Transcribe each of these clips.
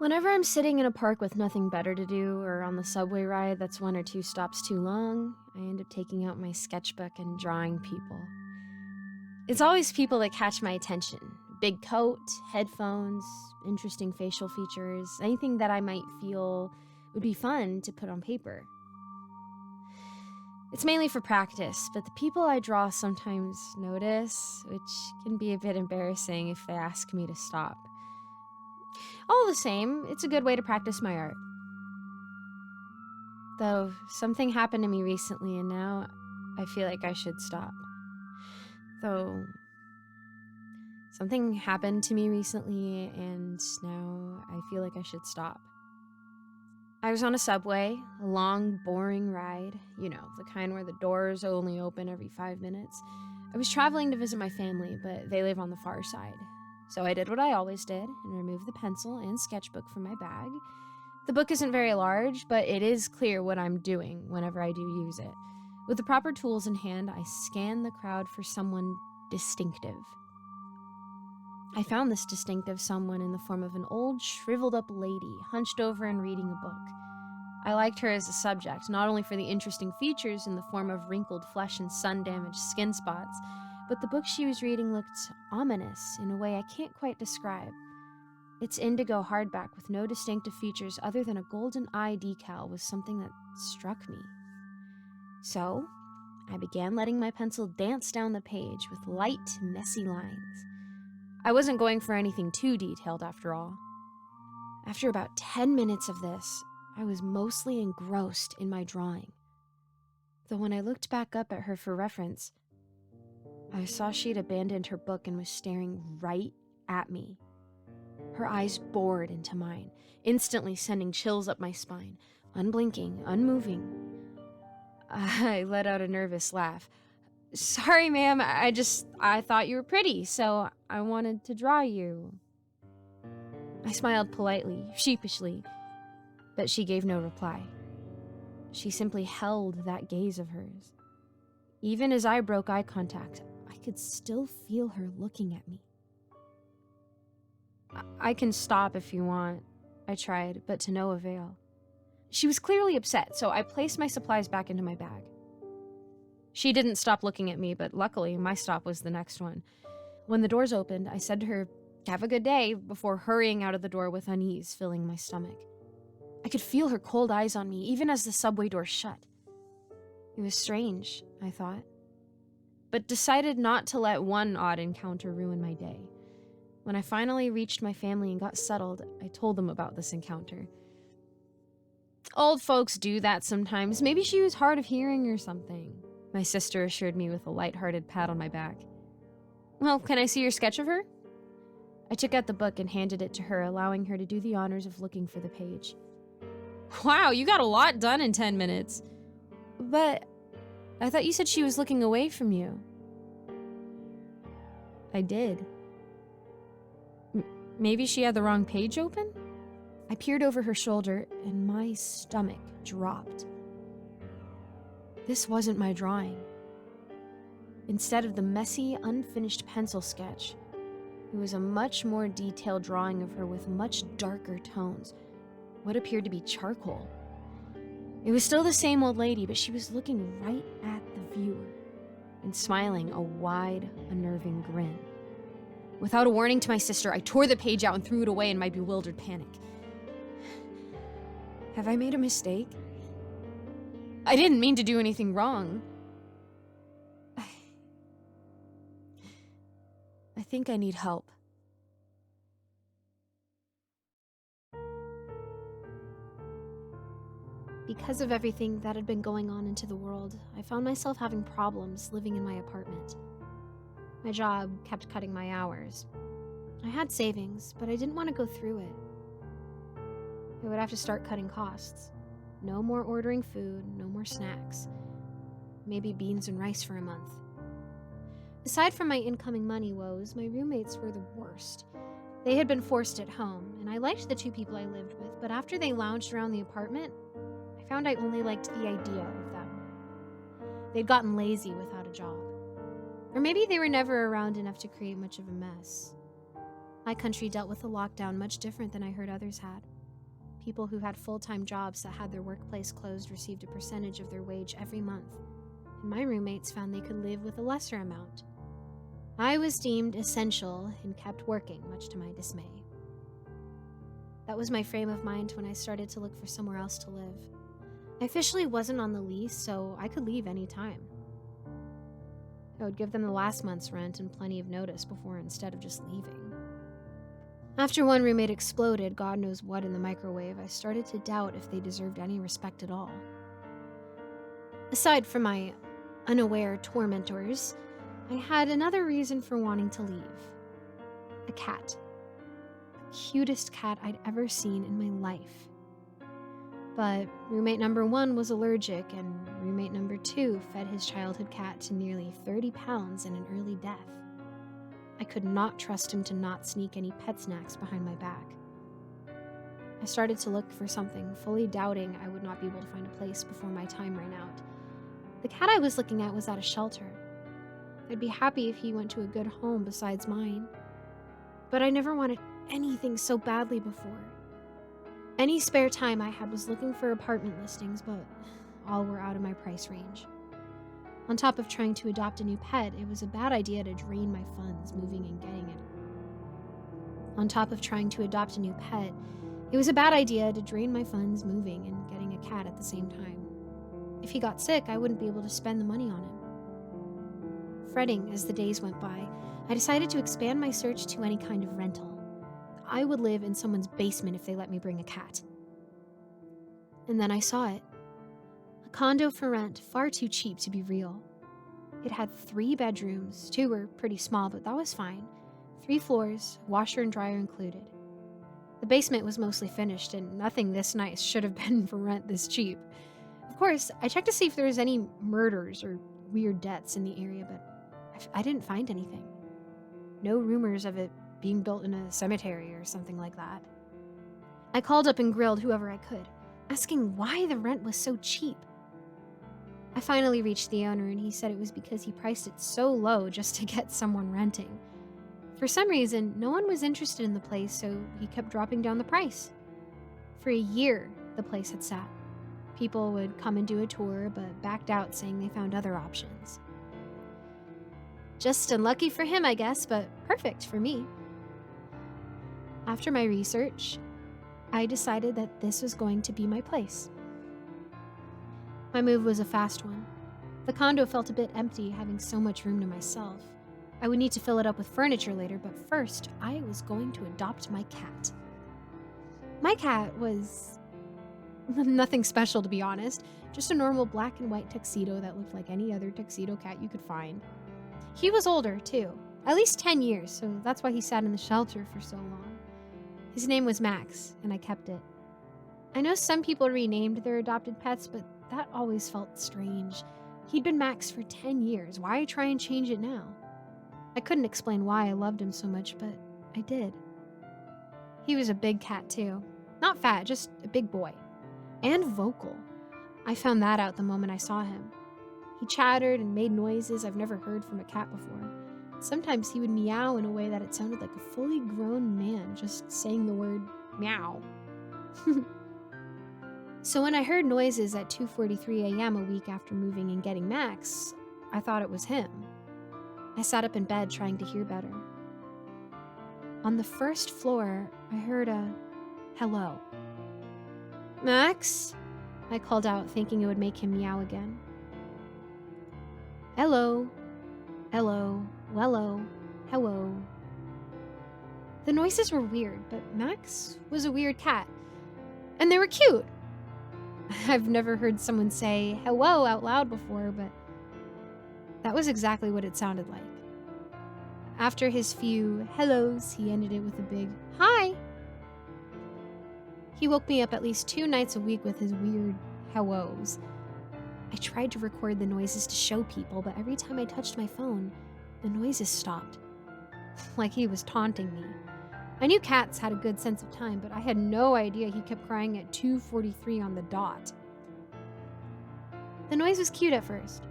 Whenever I'm sitting in a park with nothing better to do, or on the subway ride that's 1 or 2 stops too long, I end up taking out my sketchbook and drawing people. It's always people that catch my attention. Big coat, headphones, interesting facial features, anything that I might feel would be fun to put on paper. It's mainly for practice, but the people I draw sometimes notice, which can be a bit embarrassing if they ask me to stop. All the same, it's a good way to practice my art. Though, something happened to me recently and now I feel like I should stop. I was on a subway, a long, boring ride, the kind where the doors only open every 5 minutes. I was traveling to visit my family, but they live on the far side. So I did what I always did and removed the pencil and sketchbook from my bag. The book isn't very large, but it is clear what I'm doing whenever I do use it. With the proper tools in hand, I scan the crowd for someone distinctive. I found this distinctive someone in the form of an old, shriveled-up lady, hunched over and reading a book. I liked her as a subject, not only for the interesting features in the form of wrinkled flesh and sun-damaged skin spots, but the book she was reading looked ominous in a way I can't quite describe. Its indigo hardback with no distinctive features other than a golden eye decal was something that struck me. So, I began letting my pencil dance down the page with light, messy lines. I wasn't going for anything too detailed after all. After about 10 minutes of this, I was mostly engrossed in my drawing. Though when I looked back up at her for reference, I saw she'd abandoned her book and was staring right at me. Her eyes bored into mine, instantly sending chills up my spine, unblinking, unmoving. I let out a nervous laugh. "Sorry, ma'am, I thought you were pretty, so I wanted to draw you." I smiled politely, sheepishly, but she gave no reply. She simply held that gaze of hers. Even as I broke eye contact, I could still feel her looking at me. "I can stop if you want," I tried, but to no avail. She was clearly upset, so I placed my supplies back into my bag. She didn't stop looking at me, but luckily my stop was the next one. When the doors opened, I said to her, "Have a good day," before hurrying out of the door with unease filling my stomach. I could feel her cold eyes on me, even as the subway door shut. It was strange, I thought, but decided not to let one odd encounter ruin my day. When I finally reached my family and got settled, I told them about this encounter. "Old folks do that sometimes. Maybe she was hard of hearing or something," my sister assured me with a light-hearted pat on my back. "Well, can I see your sketch of her?" I took out the book and handed it to her, allowing her to do the honors of looking for the page. "Wow, you got a lot done in 10 minutes. But I thought you said she was looking away from you." "I did." Maybe she had the wrong page open?" I peered over her shoulder, and my stomach dropped. This wasn't my drawing. Instead of the messy, unfinished pencil sketch, it was a much more detailed drawing of her with much darker tones, what appeared to be charcoal. It was still the same old lady, but she was looking right at the viewer and smiling a wide, unnerving grin. Without a warning to my sister, I tore the page out and threw it away in my bewildered panic. Have I made a mistake? I didn't mean to do anything wrong. I think I need help. Because of everything that had been going on into the world, I found myself having problems living in my apartment. My job kept cutting my hours. I had savings, but I didn't want to go through it. I would have to start cutting costs. No more ordering food, no more snacks. Maybe beans and rice for a month. Aside from my incoming money woes, my roommates were the worst. They had been forced at home, and I liked the 2 people I lived with, but after they lounged around the apartment, I found I only liked the idea of them. They'd gotten lazy without a job. Or maybe they were never around enough to create much of a mess. My country dealt with the lockdown much different than I heard others had. people who had full-time jobs that had their workplace closed received a percentage of their wage every month, and my roommates found they could live with a lesser amount. I was deemed essential and kept working, much to my dismay. That was my frame of mind when I started to look for somewhere else to live. I officially wasn't on the lease, so I could leave any time. I would give them the last month's rent and plenty of notice before instead of just leaving. After one roommate exploded, God knows what in the microwave, I started to doubt if they deserved any respect at all. Aside from my unaware tormentors, I had another reason for wanting to leave. A cat. The cutest cat I'd ever seen in my life. But roommate number 1 was allergic, and roommate number 2 fed his childhood cat to nearly 30 pounds and an early death. I could not trust him to not sneak any pet snacks behind my back. I started to look for something, fully doubting I would not be able to find a place before my time ran out. The cat I was looking at was at a shelter. I'd be happy if he went to a good home besides mine. But I never wanted anything so badly before. Any spare time I had was looking for apartment listings, but all were out of my price range. On top of trying to adopt a new pet, it was a bad idea to drain my funds moving and getting it. On top of trying to adopt a new pet, it was a bad idea to drain my funds moving and getting a cat at the same time. If he got sick, I wouldn't be able to spend the money on him. Fretting as the days went by, I decided to expand my search to any kind of rental. I would live in someone's basement if they let me bring a cat. And then I saw it. A condo for rent, far too cheap to be real. It had 3 bedrooms, 2 were pretty small, but that was fine. 3 floors, washer and dryer included. The basement was mostly finished, and nothing this nice should have been for rent this cheap. Of course, I checked to see if there was any murders or weird deaths in the area, but I didn't find anything. No rumors of it being built in a cemetery or something like that. I called up and grilled whoever I could, asking why the rent was so cheap. I finally reached the owner, and he said it was because he priced it so low just to get someone renting. For some reason, no one was interested in the place, so he kept dropping down the price. For a year, the place had sat. People would come and do a tour, but backed out saying they found other options. Just unlucky for him, I guess, but perfect for me. After my research, I decided that this was going to be my place. My move was a fast one. The condo felt a bit empty, having so much room to myself. I would need to fill it up with furniture later, but first, I was going to adopt my cat. My cat was nothing special, to be honest, just a normal black and white tuxedo that looked like any other tuxedo cat you could find. He was older, too, at least 10 years, so that's why he sat in the shelter for so long. His name was Max, and I kept it. I know some people renamed their adopted pets, but that always felt strange. He'd been Max for 10 years. Why try and change it now? I couldn't explain why I loved him so much, but I did. He was a big cat, too. Not fat, just a big boy. And vocal. I found that out the moment I saw him. He chattered and made noises I've never heard from a cat before. Sometimes he would meow in a way that it sounded like a fully grown man just saying the word meow. So when I heard noises at 2:43 a.m. a week after moving and getting Max, I thought it was him. I sat up in bed trying to hear better. On the first floor, I heard a hello. Max? I called out, thinking it would make him meow again. Hello. Hello. Wello. Hello. The noises were weird, but Max was a weird cat. And they were cute. I've never heard someone say hello out loud before, but that was exactly what it sounded like. After his few hellos, he ended it with a big hi. He woke me up at least 2 nights a week with his weird hellos. I tried to record the noises to show people, but every time I touched my phone, the noises stopped. Like he was taunting me. I knew cats had a good sense of time, but I had no idea he kept crying at 2:43 on the dot. The noise was cute at first.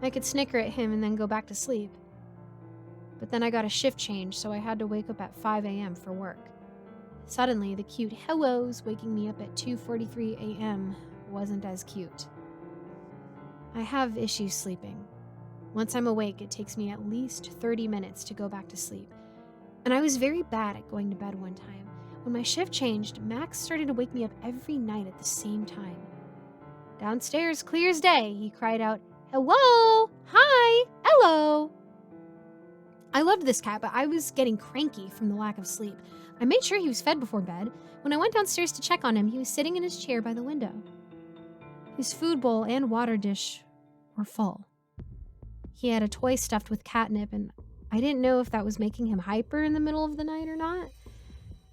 I could snicker at him and then go back to sleep. But then I got a shift change, so I had to wake up at 5 a.m. for work. Suddenly, the cute hellos waking me up at 2:43 a.m. wasn't as cute. I have issues sleeping. Once I'm awake, it takes me at least 30 minutes to go back to sleep. And I was very bad at going to bed one time. When my shift changed, Max started to wake me up every night at the same time. Downstairs, clear as day, he cried out, "Hello! Hi! Hello!" I loved this cat, but I was getting cranky from the lack of sleep. I made sure he was fed before bed. When I went downstairs to check on him, he was sitting in his chair by the window. His food bowl and water dish were full. He had a toy stuffed with catnip, and I didn't know if that was making him hyper in the middle of the night or not.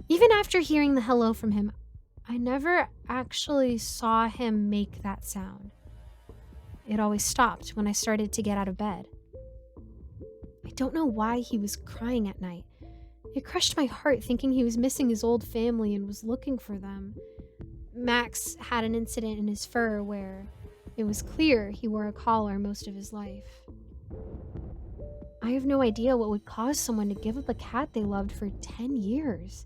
Even after hearing the hello from him, I never actually saw him make that sound. It always stopped when I started to get out of bed. I don't know why he was crying at night. It crushed my heart thinking he was missing his old family and was looking for them. Max had an incident in his fur where it was clear he wore a collar most of his life. I have no idea what would cause someone to give up a cat they loved for 10 years.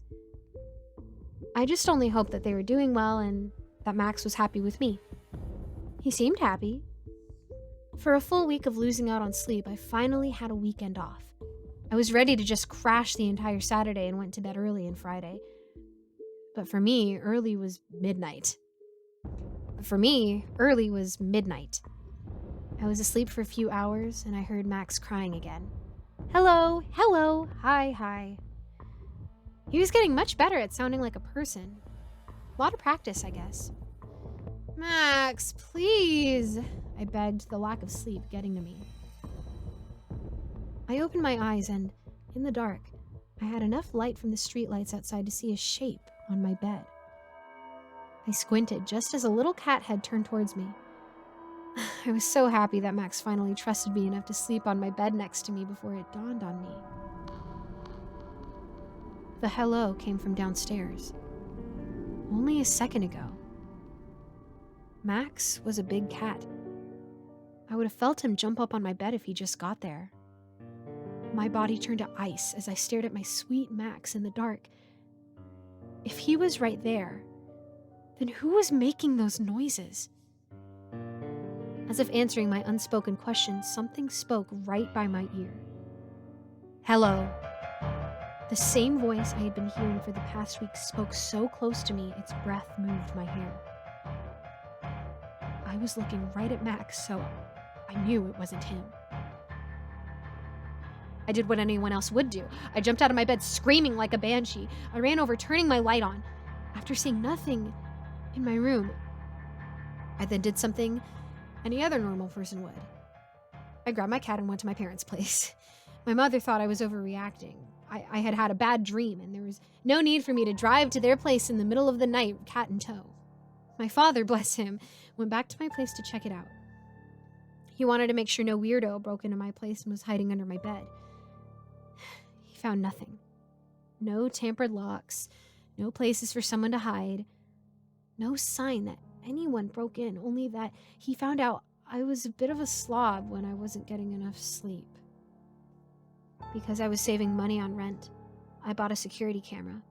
I just only hoped that they were doing well and that Max was happy with me. He seemed happy. For a full week of losing out on sleep, I finally had a weekend off. I was ready to just crash the entire Saturday and went to bed early on Friday. But for me, early was midnight. I was asleep for a few hours and I heard Max crying again. Hello, hello, hi, hi. He was getting much better at sounding like a person. A lot of practice, I guess. Max, please, I begged, the lack of sleep getting to me. I opened my eyes and, in the dark, I had enough light from the streetlights outside to see a shape on my bed. I squinted just as a little cat head turned towards me. I was so happy that Max finally trusted me enough to sleep on my bed next to me before it dawned on me. The hello came from downstairs. Only a second ago. Max was a big cat. I would have felt him jump up on my bed if he just got there. My body turned to ice as I stared at my sweet Max in the dark. If he was right there, then who was making those noises? As if answering my unspoken question, something spoke right by my ear. Hello. The same voice I had been hearing for the past week spoke so close to me, its breath moved my hair. I was looking right at Max, so I knew it wasn't him. I did what anyone else would do. I jumped out of my bed screaming like a banshee. I ran over, turning my light on. After seeing nothing in my room, I then did something any other normal person would. I grabbed my cat and went to my parents' place. My mother thought I was overreacting. I had had a bad dream, and there was no need for me to drive to their place in the middle of the night, cat in tow. My father, bless him, went back to my place to check it out. He wanted to make sure no weirdo broke into my place and was hiding under my bed. He found nothing. No tampered locks, no places for someone to hide, no sign that anyone broke in, only that he found out I was a bit of a slob when I wasn't getting enough sleep. Because I was saving money on rent, I bought a security camera.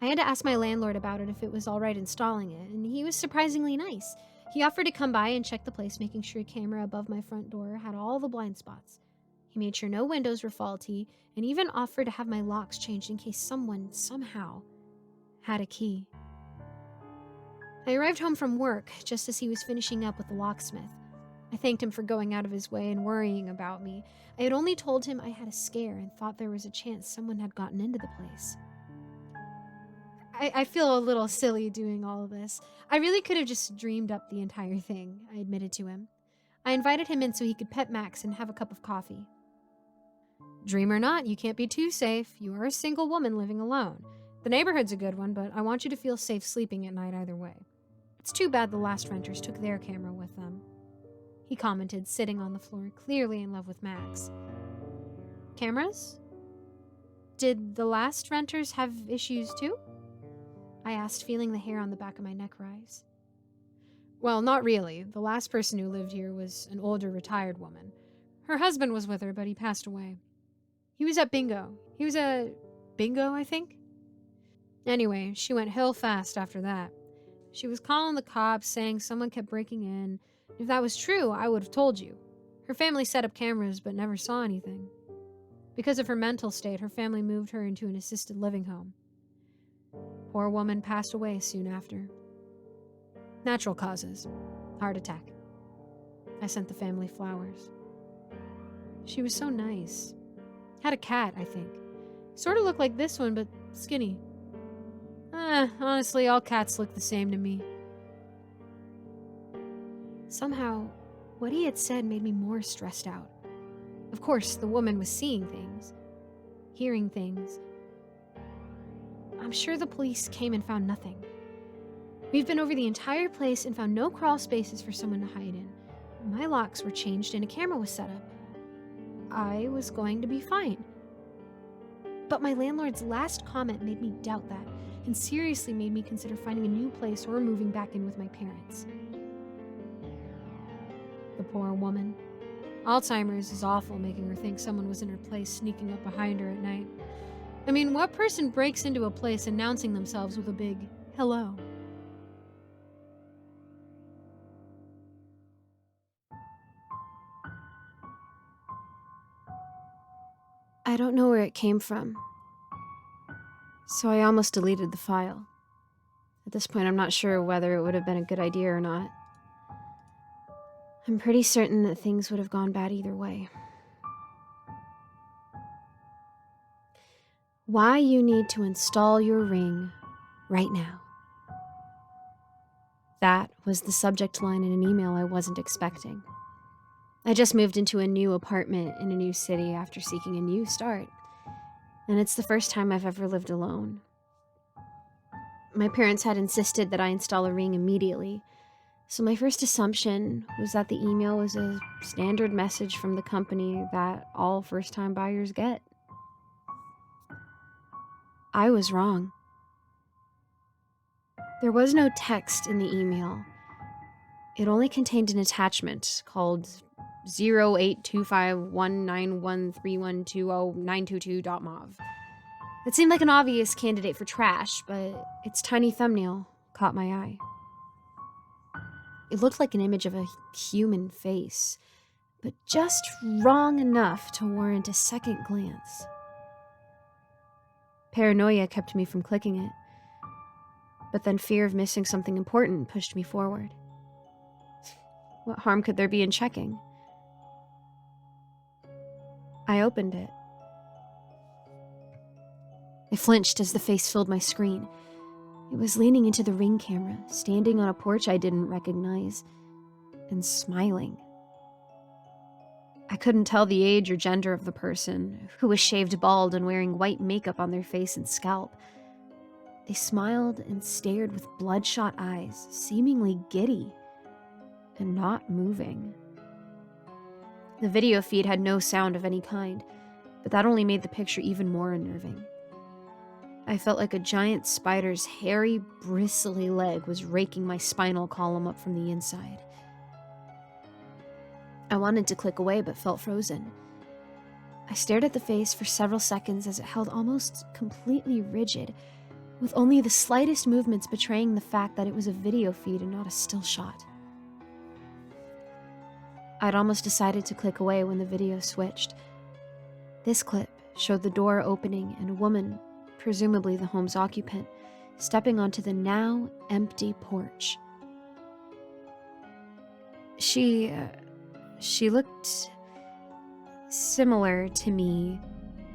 I had to ask my landlord about it if it was all right installing it, and he was surprisingly nice. He offered to come by and check the place, making sure a camera above my front door had all the blind spots. He made sure no windows were faulty, and even offered to have my locks changed in case someone, somehow, had a key. I arrived home from work just as he was finishing up with the locksmith. I thanked him for going out of his way and worrying about me. I had only told him I had a scare and thought there was a chance someone had gotten into the place. I feel a little silly doing all of this. I really could have just dreamed up the entire thing, I admitted to him. I invited him in so he could pet Max and have a cup of coffee. Dream or not, you can't be too safe. You are a single woman living alone. The neighborhood's a good one, but I want you to feel safe sleeping at night either way. It's too bad the last renters took their camera with them. He commented, sitting on the floor, clearly in love with Max. Cameras? Did the last renters have issues too? I asked, feeling the hair on the back of my neck rise. Well, not really. The last person who lived here was an older retired woman. Her husband was with her, but he passed away. He was at bingo. He was a bingo, I think? Anyway, she went hill fast after that. She was calling the cops, saying someone kept breaking in. If that was true, I would have told you. Her family set up cameras but never saw anything. Because of her mental state, her family moved her into an assisted living home. Poor woman passed away soon after. Natural causes. Heart attack. I sent the family flowers. She was so nice. Had a cat, I think. Sort of looked like this one, but skinny. Honestly, all cats look the same to me. Somehow, what he had said made me more stressed out. Of course, the woman was seeing things, hearing things. I'm sure the police came and found nothing. We've been over the entire place and found no crawl spaces for someone to hide in. My locks were changed and a camera was set up. I was going to be fine. But my landlord's last comment made me doubt that, and seriously made me consider finding a new place or moving back in with my parents. The poor woman. Alzheimer's is awful, making her think someone was in her place sneaking up behind her at night. I mean, what person breaks into a place announcing themselves with a big hello? I don't know where it came from, so I almost deleted the file. At this point, I'm not sure whether it would have been a good idea or not. I'm pretty certain that things would have gone bad either way. Why you need to install your ring right now. That was the subject line in an email I wasn't expecting. I just moved into a new apartment in a new city after seeking a new start, and it's the first time I've ever lived alone. My parents had insisted that I install a ring immediately, so my first assumption was that the email was a standard message from the company that all first-time buyers get. I was wrong. There was no text in the email. It only contained an attachment called 08251913120922.mov. It seemed like an obvious candidate for trash, but its tiny thumbnail caught my eye. It looked like an image of a human face, but just wrong enough to warrant a second glance. Paranoia kept me from clicking it, but then fear of missing something important pushed me forward. What harm could there be in checking? I opened it. I flinched as the face filled my screen. It was leaning into the Ring camera, standing on a porch I didn't recognize, and smiling. I couldn't tell the age or gender of the person, who was shaved bald and wearing white makeup on their face and scalp. They smiled and stared with bloodshot eyes, seemingly giddy, and not moving. The video feed had no sound of any kind, but that only made the picture even more unnerving. I felt like a giant spider's hairy, bristly leg was raking my spinal column up from the inside. I wanted to click away, but felt frozen. I stared at the face for several seconds as it held almost completely rigid, with only the slightest movements betraying the fact that it was a video feed and not a still shot. I'd almost decided to click away when the video switched. This clip showed the door opening and a woman, presumably the home's occupant, stepping onto the now empty porch. She looked similar to me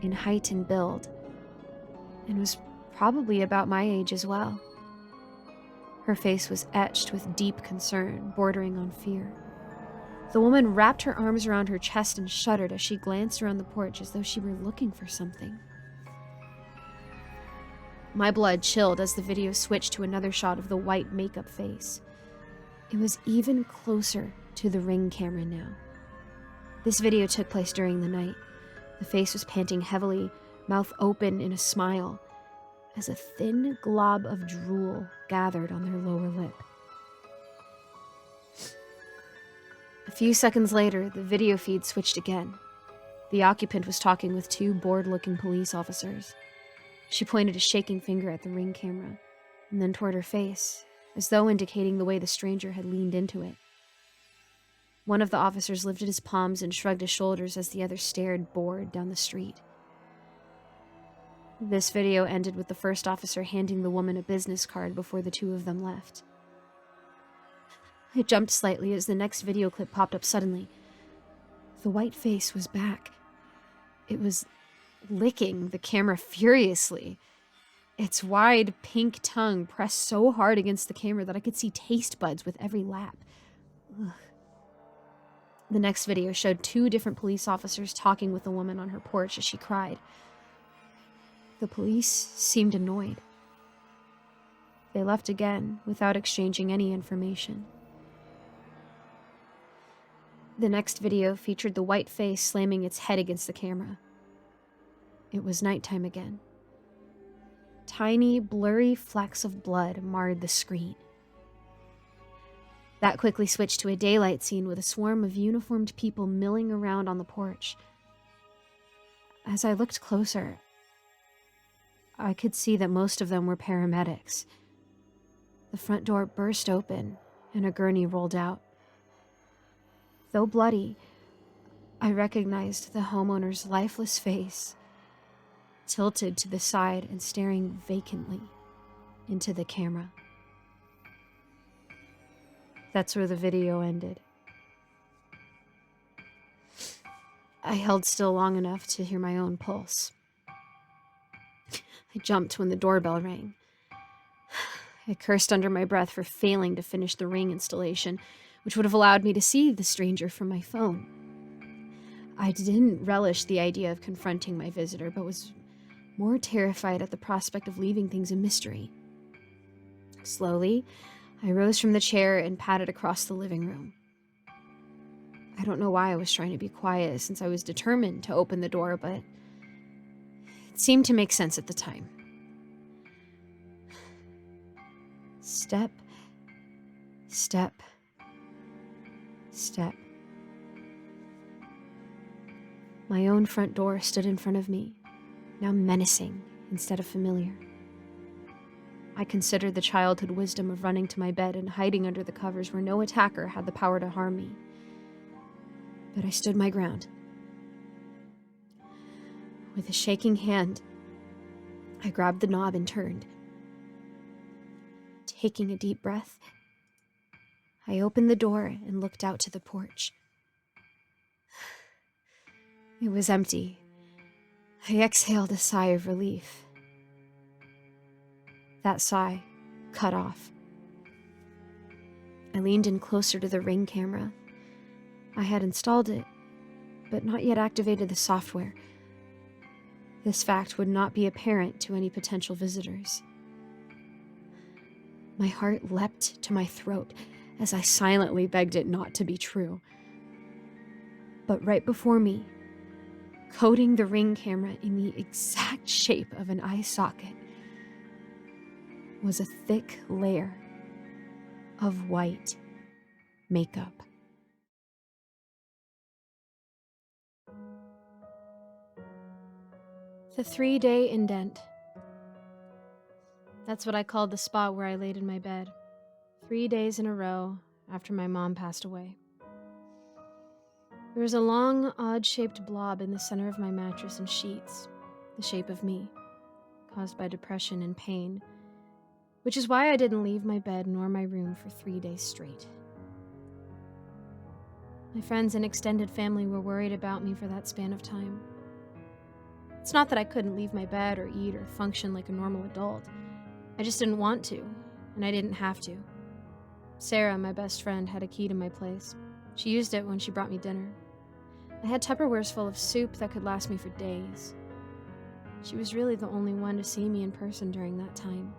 in height and build, and was probably about my age as well. Her face was etched with deep concern, bordering on fear. The woman wrapped her arms around her chest and shuddered as she glanced around the porch as though she were looking for something. My blood chilled as the video switched to another shot of the white makeup face. It was even closer to the Ring camera now. This video took place during the night. The face was panting heavily, mouth open in a smile, as a thin glob of drool gathered on their lower lip. A few seconds later, the video feed switched again. The occupant was talking with two bored-looking police officers. She pointed a shaking finger at the ring camera, and then toward her face, as though indicating the way the stranger had leaned into it. One of the officers lifted his palms and shrugged his shoulders as the other stared, bored, down the street. This video ended with the first officer handing the woman a business card before the two of them left. I jumped slightly as the next video clip popped up suddenly. The white face was back. It was licking the camera furiously. Its wide, pink tongue pressed so hard against the camera that I could see taste buds with every lap. Ugh. The next video showed two different police officers talking with a woman on her porch as she cried. The police seemed annoyed. They left again without exchanging any information. The next video featured the white face slamming its head against the camera. It was nighttime again. Tiny, blurry flecks of blood marred the screen. That quickly switched to a daylight scene with a swarm of uniformed people milling around on the porch. As I looked closer, I could see that most of them were paramedics. The front door burst open and a gurney rolled out. Though bloody, I recognized the homeowner's lifeless face, tilted to the side and staring vacantly into the camera. That's where the video ended. I held still long enough to hear my own pulse. I jumped when the doorbell rang. I cursed under my breath for failing to finish the ring installation, which would have allowed me to see the stranger from my phone. I didn't relish the idea of confronting my visitor, but was more terrified at the prospect of leaving things a mystery. Slowly, I rose from the chair and padded across the living room. I don't know why I was trying to be quiet, since I was determined to open the door, but it seemed to make sense at the time. Step, step, step. My own front door stood in front of me, now menacing instead of familiar. I considered the childhood wisdom of running to my bed and hiding under the covers where no attacker had the power to harm me. But I stood my ground. With a shaking hand, I grabbed the knob and turned. Taking a deep breath, I opened the door and looked out to the porch. It was empty. I exhaled a sigh of relief. That sigh cut off. I leaned in closer to the Ring camera. I had installed it, but not yet activated the software. This fact would not be apparent to any potential visitors. My heart leapt to my throat as I silently begged it not to be true. But right before me, coating the Ring camera in the exact shape of an eye socket, was a thick layer of white makeup. The 3-day indent. That's what I called the spot where I laid in my bed, 3 days in a row after my mom passed away. There was a long, odd-shaped blob in the center of my mattress and sheets, the shape of me, caused by depression and pain, which is why I didn't leave my bed nor my room for 3 days straight. My friends and extended family were worried about me for that span of time. It's not that I couldn't leave my bed or eat or function like a normal adult. I just didn't want to, and I didn't have to. Sarah, my best friend, had a key to my place. She used it when she brought me dinner. I had Tupperwares full of soup that could last me for days. She was really the only one to see me in person during that time.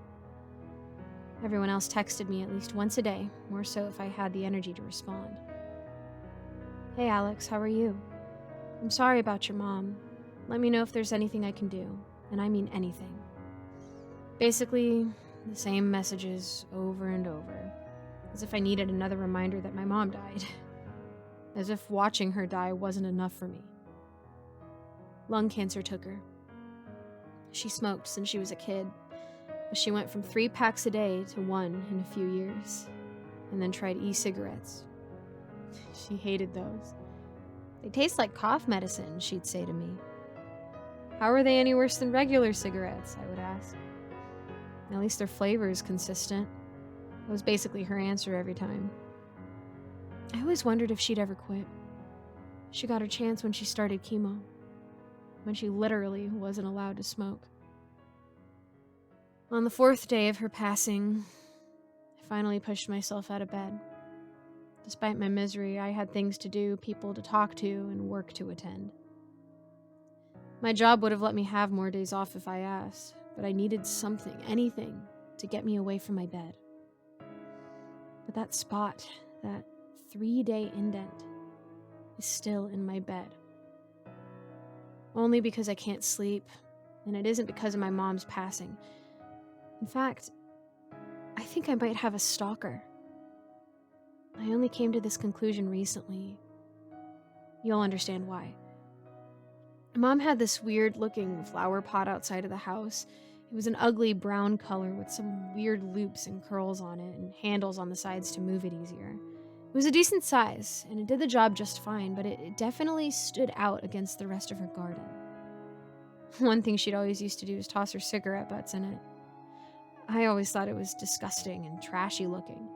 Everyone else texted me at least once a day, more so if I had the energy to respond. Hey Alex, how are you? I'm sorry about your mom. Let me know if there's anything I can do, and I mean anything. Basically, the same messages over and over, as if I needed another reminder that my mom died. As if watching her die wasn't enough for me. Lung cancer took her. She smoked since she was a kid, but she went from 3 packs a day to 1 in a few years, and then tried e-cigarettes. She hated those. They taste like cough medicine, she'd say to me. How are they any worse than regular cigarettes? I would ask. At least their flavor is consistent. That was basically her answer every time. I always wondered if she'd ever quit. She got her chance when she started chemo, when she literally wasn't allowed to smoke. On the 4th day of her passing, I finally pushed myself out of bed. Despite my misery, I had things to do, people to talk to, and work to attend. My job would have let me have more days off if I asked, but I needed something, anything, to get me away from my bed. But that spot, that 3-day indent, is still in my bed. Only because I can't sleep, and it isn't because of my mom's passing. In fact, I think I might have a stalker. I only came to this conclusion recently. You'll understand why. Mom had this weird-looking flower pot outside of the house. It was an ugly brown color with some weird loops and curls on it and handles on the sides to move it easier. It was a decent size, and it did the job just fine, but it definitely stood out against the rest of her garden. One thing she'd always used to do was toss her cigarette butts in it. I always thought it was disgusting and trashy looking.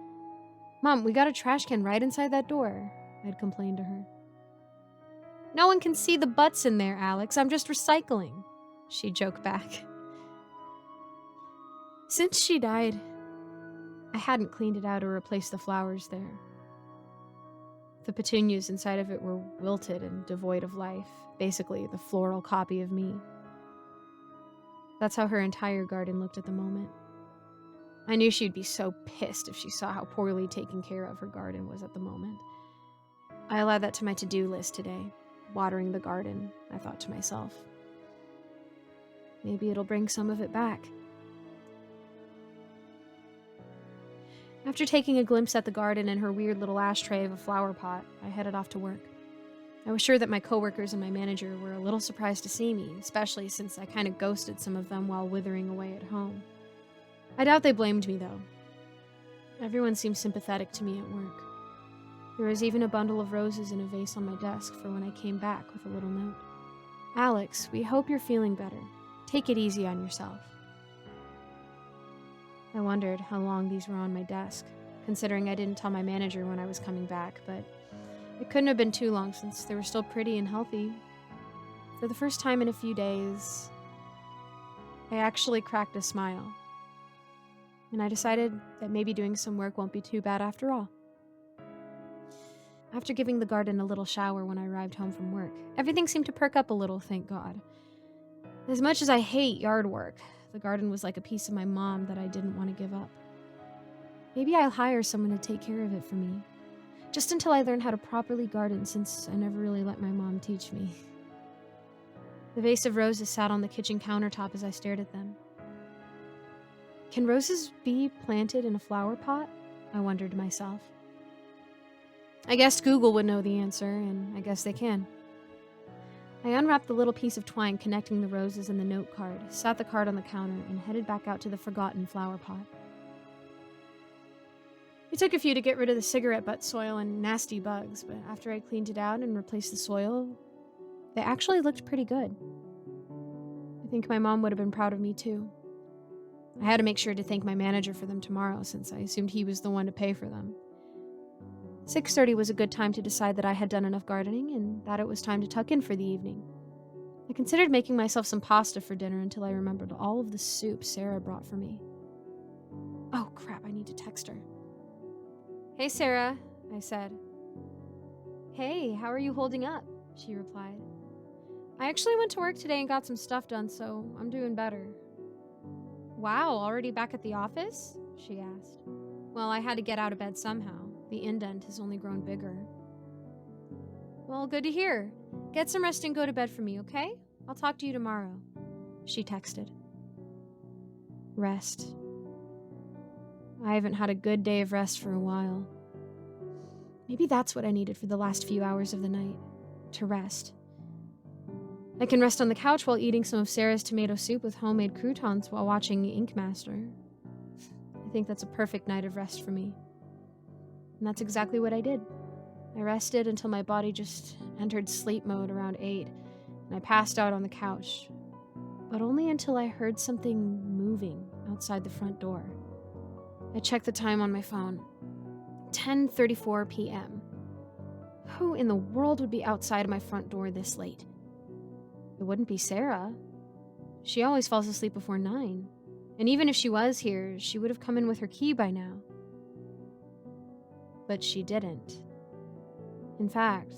Mom, we got a trash can right inside that door, I'd complained to her. No one can see the butts in there, Alex. I'm just recycling, she'd joke back. Since she died, I hadn't cleaned it out or replaced the flowers there. The petunias inside of it were wilted and devoid of life, basically the floral copy of me. That's how her entire garden looked at the moment. I knew she'd be so pissed if she saw how poorly taken care of her garden was at the moment. I'll add that to my to-do list today. Watering the garden, I thought to myself. Maybe it'll bring some of it back. After taking a glimpse at the garden and her weird little ashtray of a flower pot, I headed off to work. I was sure that my coworkers and my manager were a little surprised to see me, especially since I kind of ghosted some of them while withering away at home. I doubt they blamed me, though. Everyone seemed sympathetic to me at work. There was even a bundle of roses in a vase on my desk for when I came back with a little note. Alex, we hope you're feeling better. Take it easy on yourself. I wondered how long these were on my desk, considering I didn't tell my manager when I was coming back, but it couldn't have been too long since they were still pretty and healthy. For the first time in a few days, I actually cracked a smile. And I decided that maybe doing some work won't be too bad after all. After giving the garden a little shower when I arrived home from work, everything seemed to perk up a little, thank God. As much as I hate yard work, the garden was like a piece of my mom that I didn't want to give up. Maybe I'll hire someone to take care of it for me, just until I learn how to properly garden, since I never really let my mom teach me. The vase of roses sat on the kitchen countertop as I stared at them. Can roses be planted in a flower pot? I wondered to myself. I guessed Google would know the answer, and I guess they can. I unwrapped the little piece of twine connecting the roses and the note card, sat the card on the counter, and headed back out to the forgotten flower pot. It took a few to get rid of the cigarette butt soil and nasty bugs, but after I cleaned it out and replaced the soil, they actually looked pretty good. I think my mom would have been proud of me too. I had to make sure to thank my manager for them tomorrow, since I assumed he was the one to pay for them. 6:30 was a good time to decide that I had done enough gardening and that it was time to tuck in for the evening. I considered making myself some pasta for dinner until I remembered all of the soup Sarah brought for me. Oh crap, I need to text her. Hey Sarah, I said. Hey, how are you holding up? She replied. I actually went to work today and got some stuff done, so I'm doing better. Wow, already back at the office? She asked. Well, I had to get out of bed somehow. The indent has only grown bigger. Well, good to hear. Get some rest and go to bed for me, okay? I'll talk to you tomorrow. She texted. Rest. I haven't had a good day of rest for a while. Maybe that's what I needed for the last few hours of the night. To rest. I can rest on the couch while eating some of Sarah's tomato soup with homemade croutons while watching Ink Master. I think that's a perfect night of rest for me. And that's exactly what I did. I rested until my body just entered sleep mode around 8, and I passed out on the couch. But only until I heard something moving outside the front door. I checked the time on my phone. 10:34 p.m. Who in the world would be outside of my front door this late? It wouldn't be Sarah. She always falls asleep before 9. And even if she was here, she would have come in with her key by now. But she didn't. In fact,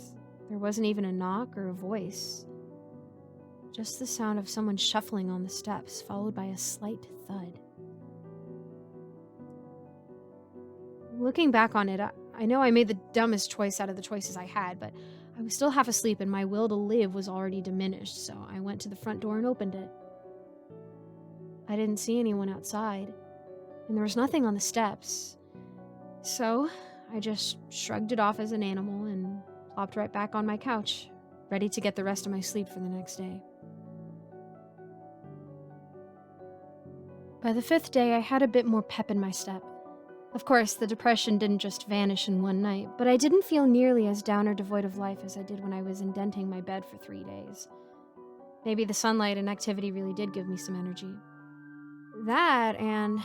there wasn't even a knock or a voice. Just the sound of someone shuffling on the steps, followed by a slight thud. Looking back on it, I know I made the dumbest choice out of the choices I had, but I was still half asleep and my will to live was already diminished, so I went to the front door and opened it. I didn't see anyone outside, and there was nothing on the steps. So I just shrugged it off as an animal and plopped right back on my couch, ready to get the rest of my sleep for the next day. By the 5th day, I had a bit more pep in my step. Of course, the depression didn't just vanish in one night, but I didn't feel nearly as down or devoid of life as I did when I was indenting my bed for 3 days. Maybe the sunlight and activity really did give me some energy. That, and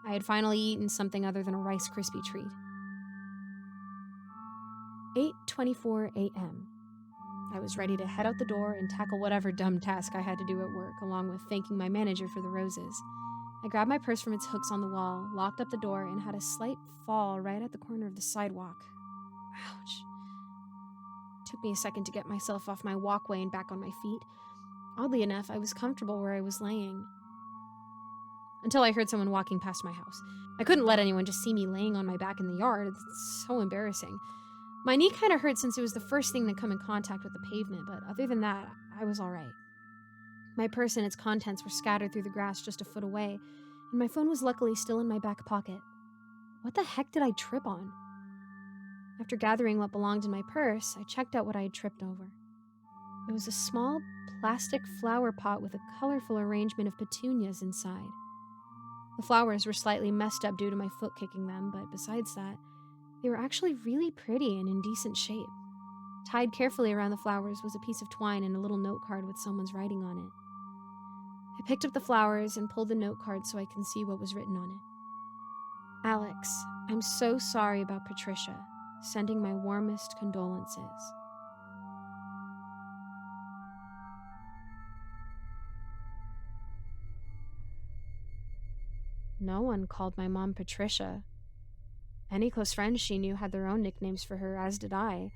I had finally eaten something other than a Rice Krispie treat. 8:24 a.m. I was ready to head out the door and tackle whatever dumb task I had to do at work, along with thanking my manager for the roses. I grabbed my purse from its hooks on the wall, locked up the door, and had a slight fall right at the corner of the sidewalk. Ouch. It took me a second to get myself off my walkway and back on my feet. Oddly enough, I was comfortable where I was laying. Until I heard someone walking past my house. I couldn't let anyone just see me laying on my back in the yard. It's so embarrassing. My knee kind of hurt since it was the first thing to come in contact with the pavement, but other than that, I was all right. My purse and its contents were scattered through the grass just a foot away, and my phone was luckily still in my back pocket. What the heck did I trip on? After gathering what belonged in my purse, I checked out what I had tripped over. It was a small plastic flower pot with a colorful arrangement of petunias inside. The flowers were slightly messed up due to my foot kicking them, but besides that, they were actually really pretty and in decent shape. Tied carefully around the flowers was a piece of twine and a little note card with someone's writing on it. I picked up the flowers and pulled the note card so I can see what was written on it. Alex, I'm so sorry about Patricia. Sending my warmest condolences. No one called my mom Patricia. Any close friends she knew had their own nicknames for her, as did I.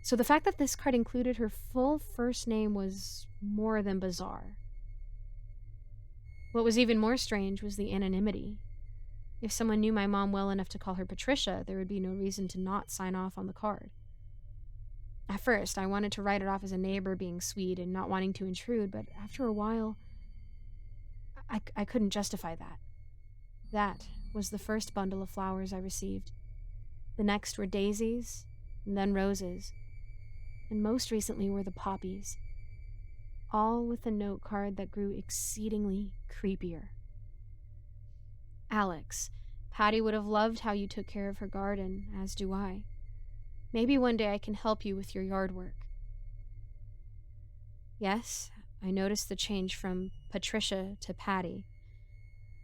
So the fact that this card included her full first name was more than bizarre. What was even more strange was the anonymity. If someone knew my mom well enough to call her Patricia, there would be no reason to not sign off on the card. At first, I wanted to write it off as a neighbor being sweet and not wanting to intrude, but after a while, I couldn't justify that. That was the first bundle of flowers I received. The next were daisies, and then roses, and most recently were the poppies, all with a note card that grew exceedingly creepier. Alex, Patty would have loved how you took care of her garden, as do I. Maybe one day I can help you with your yard work. Yes, I noticed the change from Patricia to Patty.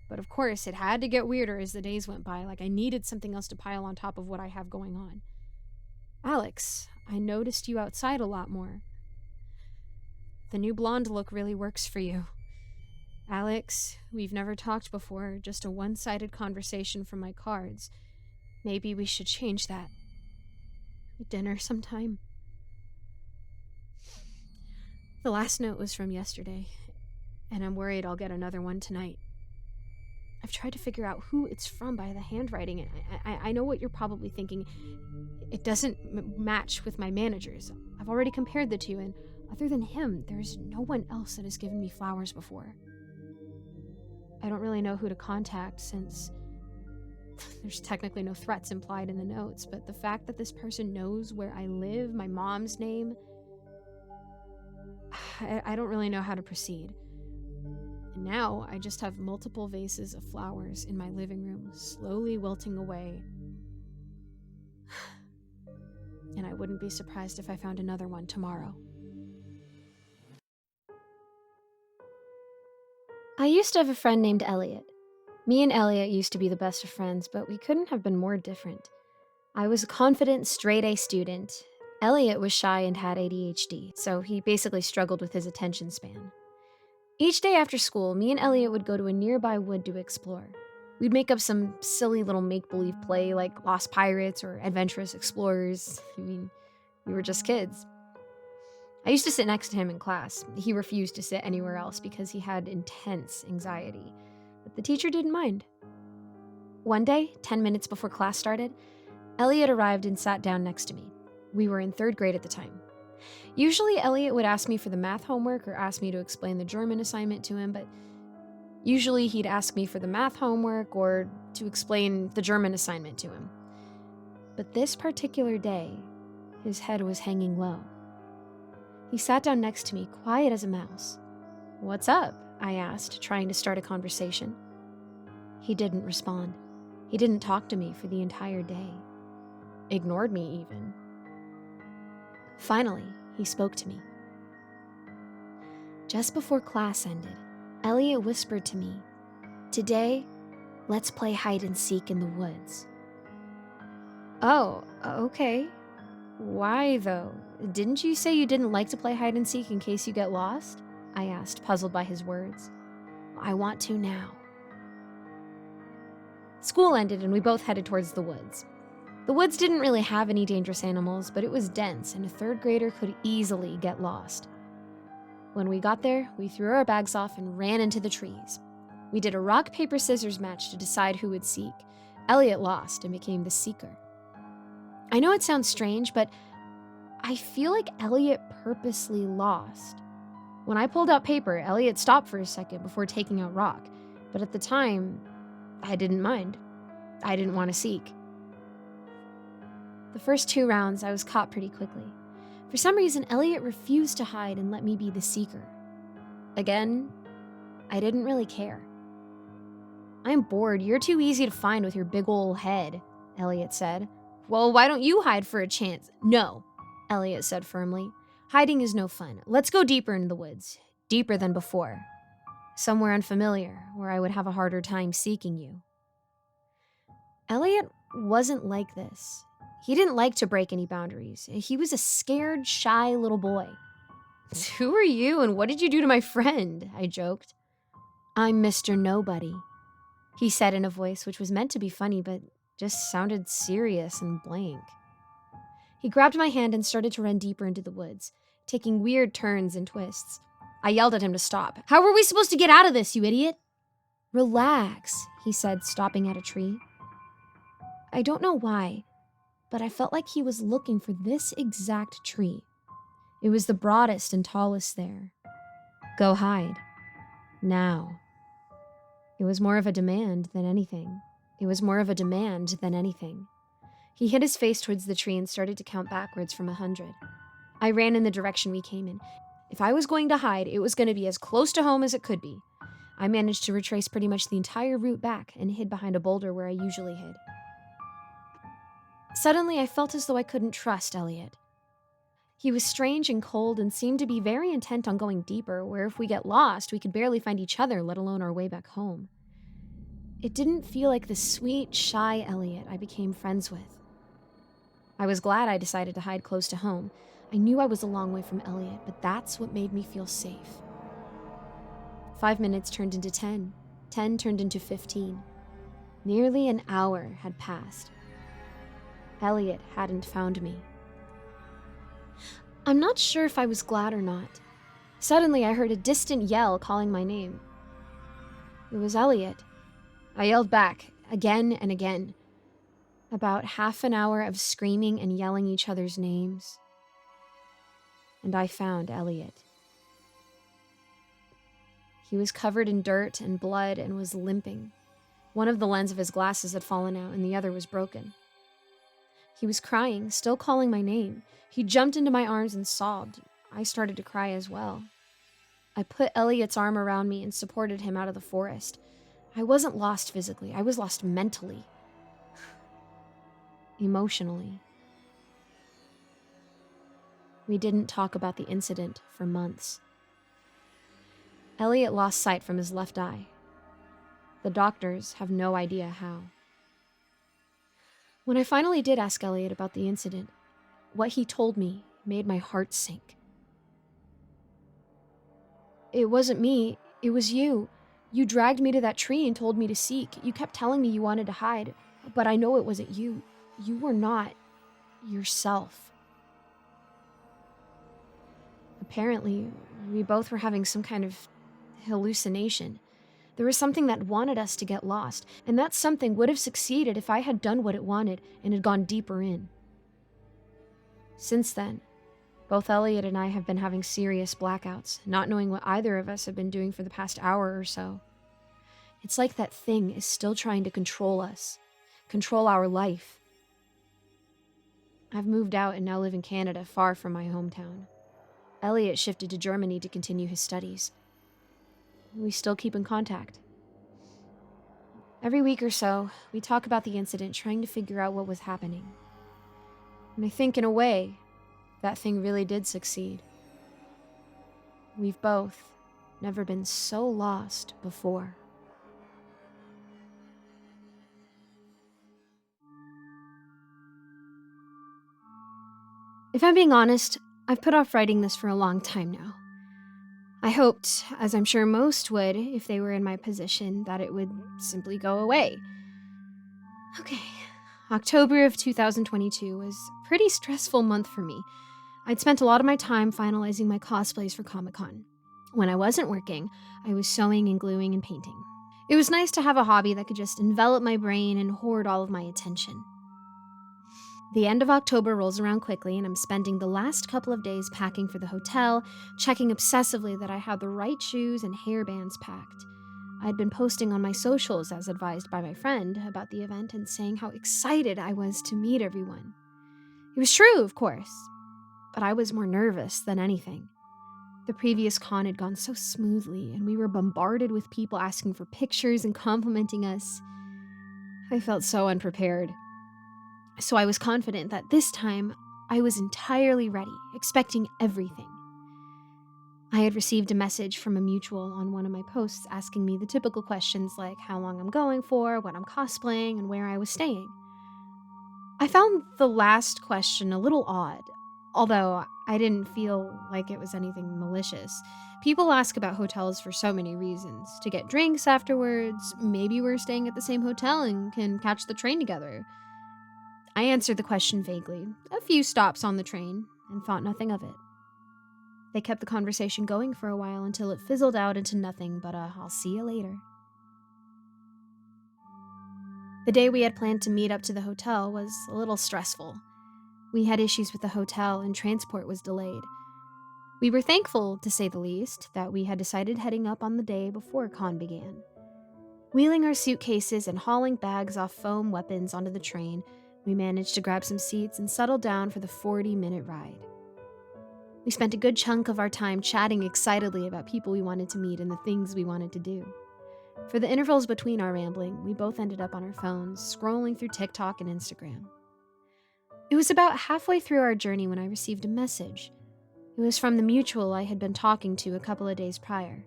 But of course, it had to get weirder as the days went by, like I needed something else to pile on top of what I have going on. Alex, I noticed you outside a lot more. The new blonde look really works for you. Alex, we've never talked before, just a one-sided conversation from my cards. Maybe we should change that. Dinner sometime. The last note was from yesterday, and I'm worried I'll get another one tonight. I've tried to figure out who it's from by the handwriting, and I know what you're probably thinking. It doesn't match with my manager's. I've already compared the two, and other than him, there's no one else that has given me flowers before. I don't really know who to contact since there's technically no threats implied in the notes, but the fact that this person knows where I live, my mom's name, I don't really know how to proceed. And now I just have multiple vases of flowers in my living room, slowly wilting away. And I wouldn't be surprised if I found another one tomorrow. I used to have a friend named Elliot. Me and Elliot used to be the best of friends, but we couldn't have been more different. I was a confident, straight-A student. Elliot was shy and had ADHD, so he basically struggled with his attention span. Each day after school, me and Elliot would go to a nearby wood to explore. We'd make up some silly little make-believe play like Lost Pirates or Adventurous Explorers. We were just kids. I used to sit next to him in class. He refused to sit anywhere else because he had intense anxiety, but the teacher didn't mind. One day, 10 minutes before class started, Elliot arrived and sat down next to me. We were in 3rd grade at the time. Usually, Elliot would ask me for the math homework or ask me to explain the German assignment to him, but usually he'd ask me for the math homework or to explain the German assignment to him. But this particular day, his head was hanging low. He sat down next to me, quiet as a mouse. "What's up?" I asked, trying to start a conversation. He didn't respond. He didn't talk to me for the entire day. Ignored me, even. Finally, he spoke to me. Just before class ended, Elliot whispered to me, "Today, let's play hide and seek in the woods." Oh, okay. Why, though? Didn't you say you didn't like to play hide and seek in case you get lost? I asked, puzzled by his words. I want to now. School ended and we both headed towards the woods. The woods didn't really have any dangerous animals, but it was dense and a 3rd grader could easily get lost. When we got there, we threw our bags off and ran into the trees. We did a rock, paper, scissors match to decide who would seek. Elliot lost and became the seeker. I know it sounds strange, but I feel like Elliot purposely lost. When I pulled out paper, Elliot stopped for a second before taking out rock, but at the time, I didn't mind. I didn't want to seek. The first 2 rounds, I was caught pretty quickly. For some reason, Elliot refused to hide and let me be the seeker. Again, I didn't really care. I'm bored. You're too easy to find with your big ol' head, Elliot said. Well, why don't you hide for a chance? No, Elliot said firmly. Hiding is no fun. Let's go deeper into the woods. Deeper than before. Somewhere unfamiliar, where I would have a harder time seeking you. Elliot wasn't like this. He didn't like to break any boundaries. He was a scared, shy little boy. Who are you and what did you do to my friend? I joked. I'm Mr. Nobody, he said in a voice which was meant to be funny, but just sounded serious and blank. He grabbed my hand and started to run deeper into the woods, taking weird turns and twists. I yelled at him to stop. How were we supposed to get out of this, you idiot? Relax, he said, stopping at a tree. I don't know why, but I felt like he was looking for this exact tree. It was the broadest and tallest there. Go hide. Now. It was more of a demand than anything. He hit his face towards the tree and started to count backwards from 100. I ran in the direction we came in. If I was going to hide, it was going to be as close to home as it could be. I managed to retrace pretty much the entire route back and hid behind a boulder where I usually hid. Suddenly, I felt as though I couldn't trust Elliot. He was strange and cold and seemed to be very intent on going deeper, where if we get lost, we could barely find each other, let alone our way back home. It didn't feel like the sweet, shy Elliot I became friends with. I was glad I decided to hide close to home. I knew I was a long way from Elliot, but that's what made me feel safe. 5 minutes turned into 10. 10 turned into 15. Nearly an hour had passed. Elliot hadn't found me. I'm not sure if I was glad or not. Suddenly, I heard a distant yell calling my name. It was Elliot. I yelled back, again and again. About half an hour of screaming and yelling each other's names. And I found Elliot. He was covered in dirt and blood and was limping. One of the lens of his glasses had fallen out and the other was broken. He was crying, still calling my name. He jumped into my arms and sobbed. I started to cry as well. I put Elliot's arm around me and supported him out of the forest. I wasn't lost physically, I was lost mentally, emotionally. We didn't talk about the incident for months. Elliot lost sight from his left eye. The doctors have no idea how. When I finally did ask Elliot about the incident, what he told me made my heart sink. It wasn't me, it was you. You dragged me to that tree and told me to seek. You kept telling me you wanted to hide, but I know it wasn't you. You were not yourself. Apparently, we both were having some kind of hallucination. There was something that wanted us to get lost, and that something would have succeeded if I had done what it wanted and had gone deeper in. Since then, both Elliot and I have been having serious blackouts, not knowing what either of us have been doing for the past hour or so. It's like that thing is still trying to control us, control our life. I've moved out and now live in Canada, far from my hometown. Elliot shifted to Germany to continue his studies. We still keep in contact. Every week or so, we talk about the incident, trying to figure out what was happening. And I think, in a way, that thing really did succeed. We've both never been so lost before. If I'm being honest, I've put off writing this for a long time now. I hoped, as I'm sure most would if they were in my position, that it would simply go away. Okay, October of 2022 was a pretty stressful month for me. I'd spent a lot of my time finalizing my cosplays for Comic-Con. When I wasn't working, I was sewing and gluing and painting. It was nice to have a hobby that could just envelop my brain and hoard all of my attention. The end of October rolls around quickly, and I'm spending the last couple of days packing for the hotel, checking obsessively that I had the right shoes and hairbands packed. I'd been posting on my socials, as advised by my friend, about the event and saying how excited I was to meet everyone. It was true, of course, but I was more nervous than anything. The previous con had gone so smoothly, and we were bombarded with people asking for pictures and complimenting us. I felt so unprepared. So I was confident that this time I was entirely ready, expecting everything. I had received a message from a mutual on one of my posts asking me the typical questions like how long I'm going for, what I'm cosplaying, and where I was staying. I found the last question a little odd, although I didn't feel like it was anything malicious. People ask about hotels for so many reasons. To get drinks afterwards, maybe we're staying at the same hotel and can catch the train together. I answered the question vaguely, a few stops on the train, and thought nothing of it. They kept the conversation going for a while until it fizzled out into nothing but a "I'll see you later." The day we had planned to meet up to the hotel was a little stressful. We had issues with the hotel and transport was delayed. We were thankful, to say the least, that we had decided heading up on the day before con began. Wheeling our suitcases and hauling bags off foam weapons onto the train, we managed to grab some seats and settle down for the 40-minute ride. We spent a good chunk of our time chatting excitedly about people we wanted to meet and the things we wanted to do. For the intervals between our rambling, we both ended up on our phones, scrolling through TikTok and Instagram. It was about halfway through our journey when I received a message. It was from the mutual I had been talking to a couple of days prior.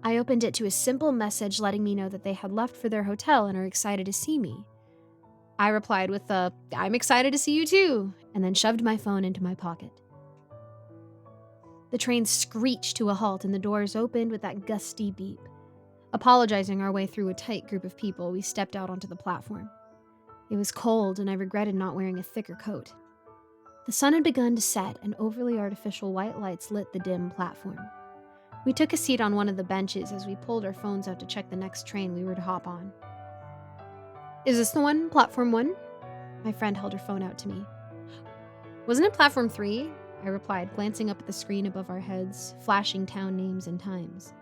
I opened it to a simple message letting me know that they had left for their hotel and are excited to see me. I replied with the "I'm excited to see you too," and then shoved my phone into my pocket. The train screeched to a halt and the doors opened with that gusty beep. Apologizing our way through a tight group of people, we stepped out onto the platform. It was cold and I regretted not wearing a thicker coat. The sun had begun to set and overly artificial white lights lit the dim platform. We took a seat on one of the benches as we pulled our phones out to check the next train we were to hop on. "Is this the one, platform 1? My friend held her phone out to me. "Wasn't it platform 3? I replied, glancing up at the screen above our heads, flashing town names and times.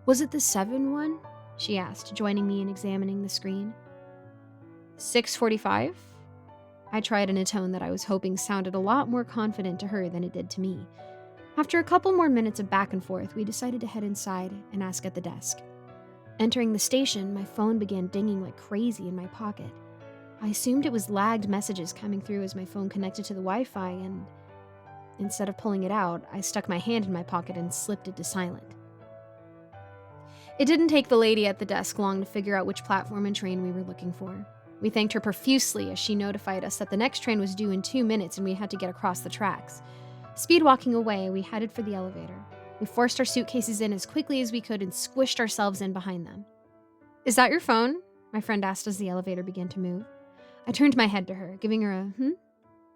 "Was it the 7 one? She asked, joining me in examining the screen. 6:45? I tried in a tone that I was hoping sounded a lot more confident to her than it did to me. After a couple more minutes of back and forth, we decided to head inside and ask at the desk. Entering the station, my phone began dinging like crazy in my pocket. I assumed it was lagged messages coming through as my phone connected to the Wi-Fi, and instead of pulling it out, I stuck my hand in my pocket and slipped it to silent. It didn't take the lady at the desk long to figure out which platform and train we were looking for. We thanked her profusely as she notified us that the next train was due in 2 minutes and we had to get across the tracks. Speed walking away, we headed for the elevator. We forced our suitcases in as quickly as we could and squished ourselves in behind them. "Is that your phone?" my friend asked as the elevator began to move. I turned my head to her, giving her a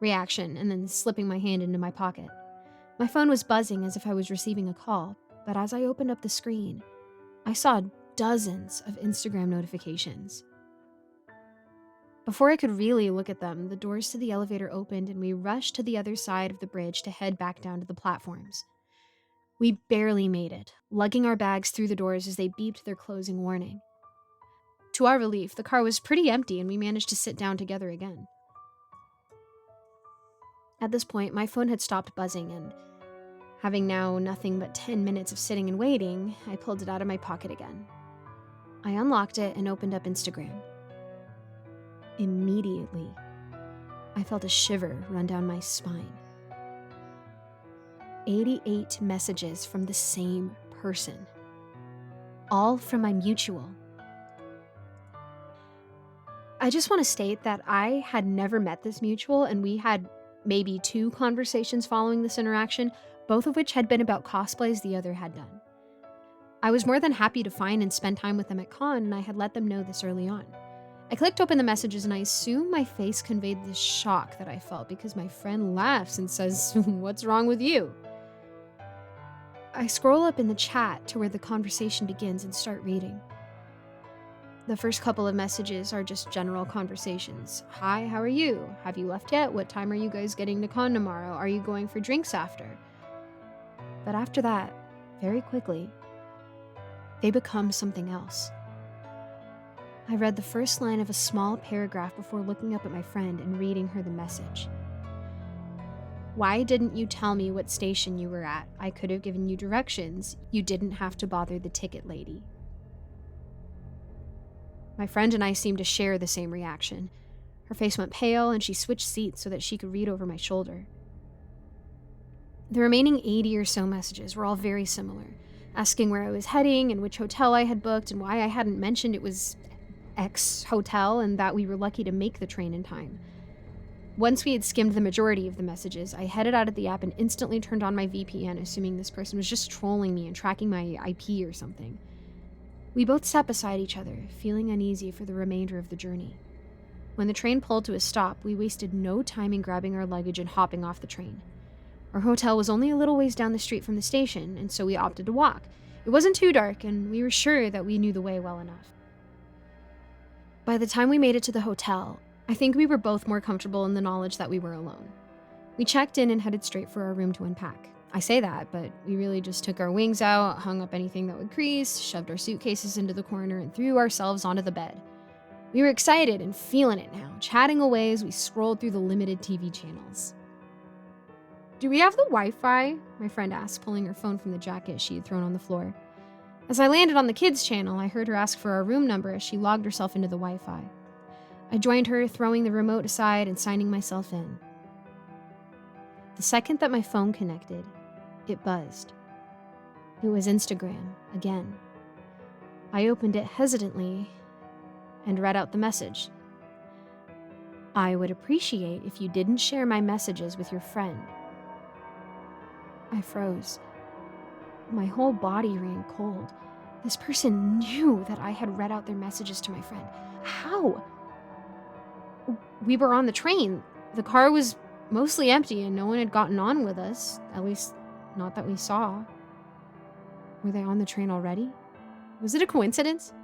reaction and then slipping my hand into my pocket. My phone was buzzing as if I was receiving a call, but as I opened up the screen, I saw dozens of Instagram notifications. Before I could really look at them, the doors to the elevator opened and we rushed to the other side of the bridge to head back down to the platforms. We barely made it, lugging our bags through the doors as they beeped their closing warning. To our relief, the car was pretty empty and we managed to sit down together again. At this point, my phone had stopped buzzing, and having now nothing but 10 minutes of sitting and waiting, I pulled it out of my pocket again. I unlocked it and opened up Instagram. Immediately, I felt a shiver run down my spine. 88 messages from the same person, all from my mutual. I just want to state that I had never met this mutual, and we had maybe 2 conversations following this interaction, both of which had been about cosplays the other had done. I was more than happy to find and spend time with them at con, and I had let them know this early on. I clicked open the messages, and I assume my face conveyed the shock that I felt because my friend laughs and says, "What's wrong with you?" I scroll up in the chat to where the conversation begins and start reading. The first couple of messages are just general conversations. "Hi, how are you? Have you left yet? What time are you guys getting to con tomorrow? Are you going for drinks after?" But after that, very quickly, they become something else. I read the first line of a small paragraph before looking up at my friend and reading her the message. "Why didn't you tell me what station you were at? I could have given you directions. You didn't have to bother the ticket lady." My friend and I seemed to share the same reaction. Her face went pale and she switched seats so that she could read over my shoulder. The remaining 80 or so messages were all very similar, asking where I was heading and which hotel I had booked and why I hadn't mentioned it was X hotel and that we were lucky to make the train in time. Once we had skimmed the majority of the messages, I headed out of the app and instantly turned on my VPN, assuming this person was just trolling me and tracking my IP or something. We both sat beside each other, feeling uneasy for the remainder of the journey. When the train pulled to a stop, we wasted no time in grabbing our luggage and hopping off the train. Our hotel was only a little ways down the street from the station, and so we opted to walk. It wasn't too dark, and we were sure that we knew the way well enough. By the time we made it to the hotel, I think we were both more comfortable in the knowledge that we were alone. We checked in and headed straight for our room to unpack. I say that, but we really just took our wings out, hung up anything that would crease, shoved our suitcases into the corner, and threw ourselves onto the bed. We were excited and feeling it now, chatting away as we scrolled through the limited TV channels. "Do we have the Wi-Fi?" my friend asked, pulling her phone from the jacket she had thrown on the floor. As I landed on the kids' channel, I heard her ask for our room number as she logged herself into the Wi-Fi. I joined her, throwing the remote aside and signing myself in. The second that my phone connected, it buzzed. It was Instagram again. I opened it hesitantly and read out the message. "I would appreciate if you didn't share my messages with your friend." I froze. My whole body ran cold. This person knew that I had read out their messages to my friend. How? We were on the train. The car was mostly empty and no one had gotten on with us, at least not that we saw. Were they on the train already? Was it a coincidence?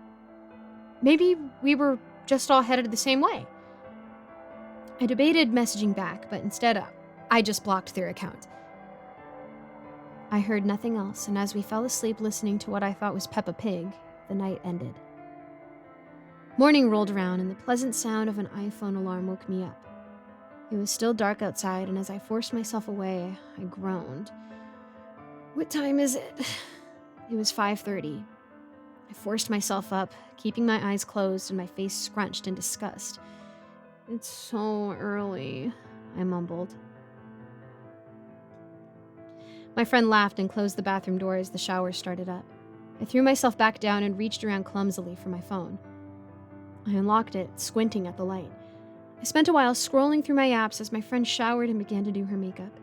Maybe we were just all headed the same way. I debated messaging back, but instead I just blocked their account. I heard nothing else, and as we fell asleep listening to what I thought was Peppa Pig, the night ended. Morning rolled around, and the pleasant sound of an iPhone alarm woke me up. It was still dark outside, and as I forced myself away, I groaned. What time is it? It was 5:30. I forced myself up, keeping my eyes closed and my face scrunched in disgust. It's so early, I mumbled. My friend laughed and closed the bathroom door as the shower started up. I threw myself back down and reached around clumsily for my phone. I unlocked it, squinting at the light. I spent a while scrolling through my apps as my friend showered and began to do her makeup.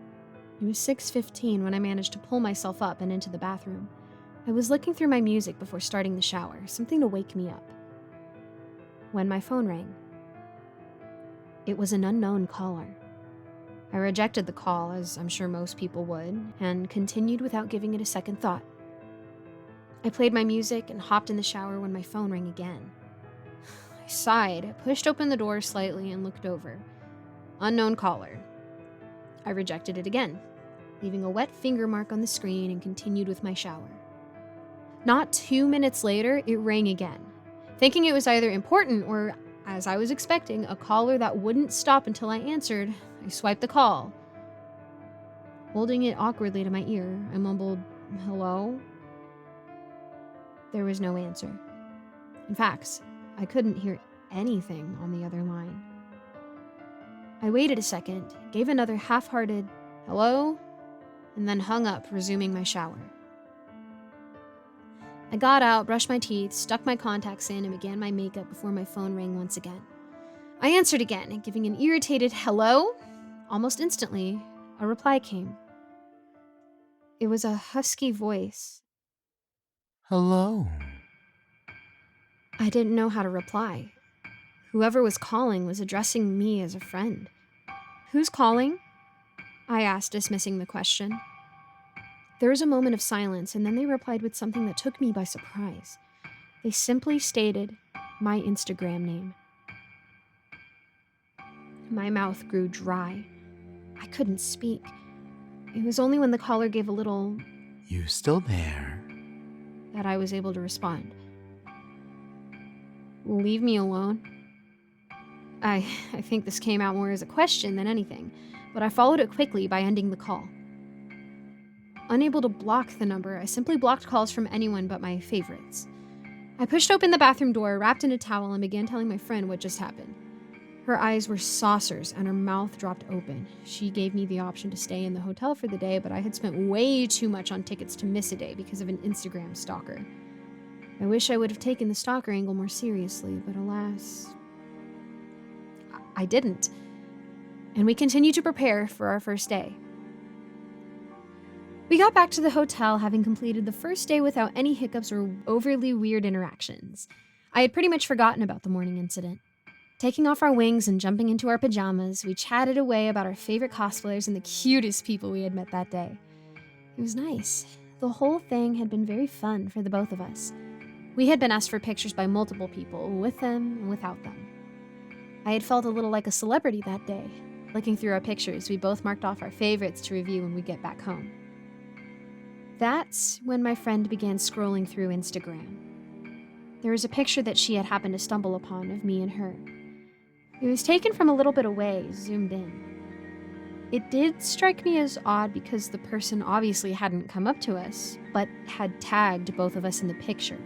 It was 6:15 when I managed to pull myself up and into the bathroom. I was looking through my music before starting the shower, something to wake me up, when my phone rang. It was an unknown caller. I rejected the call, as I'm sure most people would, and continued without giving it a second thought. I played my music and hopped in the shower when my phone rang again. I sighed, pushed open the door slightly, and looked over. Unknown caller. I rejected it again, leaving a wet finger mark on the screen, and continued with my shower. Not 2 minutes later, it rang again. Thinking it was either important or, as I was expecting, a caller that wouldn't stop until I answered, I swiped the call. Holding it awkwardly to my ear, I mumbled, "Hello?" There was no answer. In fact, I couldn't hear anything on the other line. I waited a second, gave another half-hearted, "Hello?" and then hung up, resuming my shower. I got out, brushed my teeth, stuck my contacts in, and began my makeup before my phone rang once again. I answered again, giving an irritated "hello?" Almost instantly, a reply came. It was a husky voice. Hello. I didn't know how to reply. Whoever was calling was addressing me as a friend. "Who's calling?" I asked, dismissing the question. There was a moment of silence, and then they replied with something that took me by surprise. They simply stated my Instagram name. My mouth grew dry. I couldn't speak. It was only when the caller gave a little You still there? that I was able to respond. "Leave me alone." I think this came out more as a question than anything, but I followed it quickly by ending the call. Unable to block the number, I simply blocked calls from anyone but my favorites. I pushed open the bathroom door, wrapped in a towel, and began telling my friend what just happened. Her eyes were saucers and her mouth dropped open. She gave me the option to stay in the hotel for the day, but I had spent way too much on tickets to miss a day because of an Instagram stalker. I wish I would have taken the stalker angle more seriously, but alas, I didn't. And we continued to prepare for our first day. We got back to the hotel having completed the first day without any hiccups or overly weird interactions. I had pretty much forgotten about the morning incident. Taking off our wings and jumping into our pajamas, we chatted away about our favorite cosplayers and the cutest people we had met that day. It was nice. The whole thing had been very fun for the both of us. We had been asked for pictures by multiple people, with them and without them. I had felt a little like a celebrity that day. Looking through our pictures, we both marked off our favorites to review when we get back home. That's when my friend began scrolling through Instagram. There was a picture that she had happened to stumble upon of me and her. It was taken from a little bit away, zoomed in. It did strike me as odd because the person obviously hadn't come up to us, but had tagged both of us in the picture.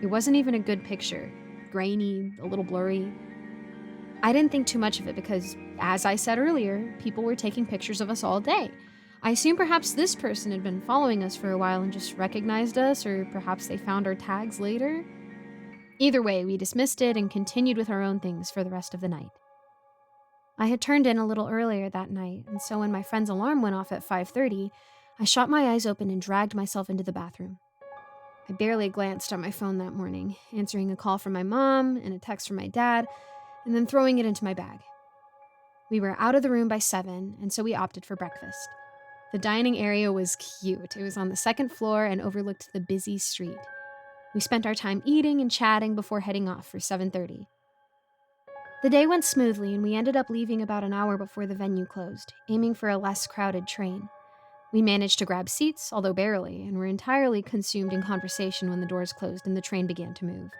It wasn't even a good picture, grainy, a little blurry. I didn't think too much of it because, as I said earlier, people were taking pictures of us all day. I assume perhaps this person had been following us for a while and just recognized us, or perhaps they found our tags later. Either way, we dismissed it and continued with our own things for the rest of the night. I had turned in a little earlier that night, and so when my friend's alarm went off at 5:30, I shot my eyes open and dragged myself into the bathroom. I barely glanced at my phone that morning, answering a call from my mom and a text from my dad, and then throwing it into my bag. We were out of the room by 7, and so we opted for breakfast. The dining area was cute. It was on the second floor and overlooked the busy street. We spent our time eating and chatting before heading off for 7:30. The day went smoothly, and we ended up leaving about an hour before the venue closed, aiming for a less crowded train. We managed to grab seats, although barely, and were entirely consumed in conversation when the doors closed and the train began to move.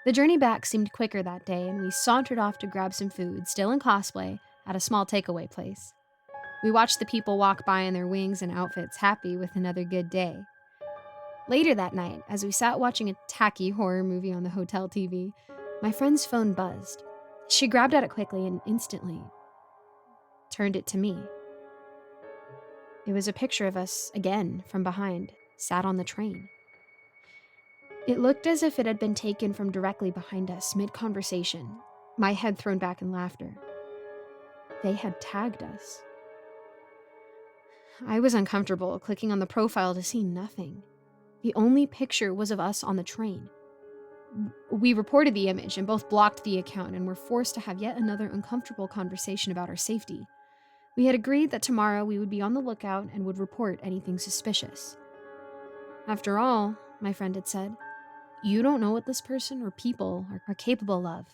The journey back seemed quicker that day, and we sauntered off to grab some food, still in cosplay, at a small takeaway place. We watched the people walk by in their wings and outfits, happy with another good day. Later that night, as we sat watching a tacky horror movie on the hotel TV, my friend's phone buzzed. She grabbed at it quickly and instantly turned it to me. It was a picture of us, again, from behind, sat on the train. It looked as if it had been taken from directly behind us, mid-conversation, my head thrown back in laughter. They had tagged us. I was uncomfortable, clicking on the profile to see nothing. The only picture was of us on the train. We reported the image and both blocked the account and were forced to have yet another uncomfortable conversation about our safety. We had agreed that tomorrow we would be on the lookout and would report anything suspicious. After all, my friend had said, you don't know what this person or people are capable of.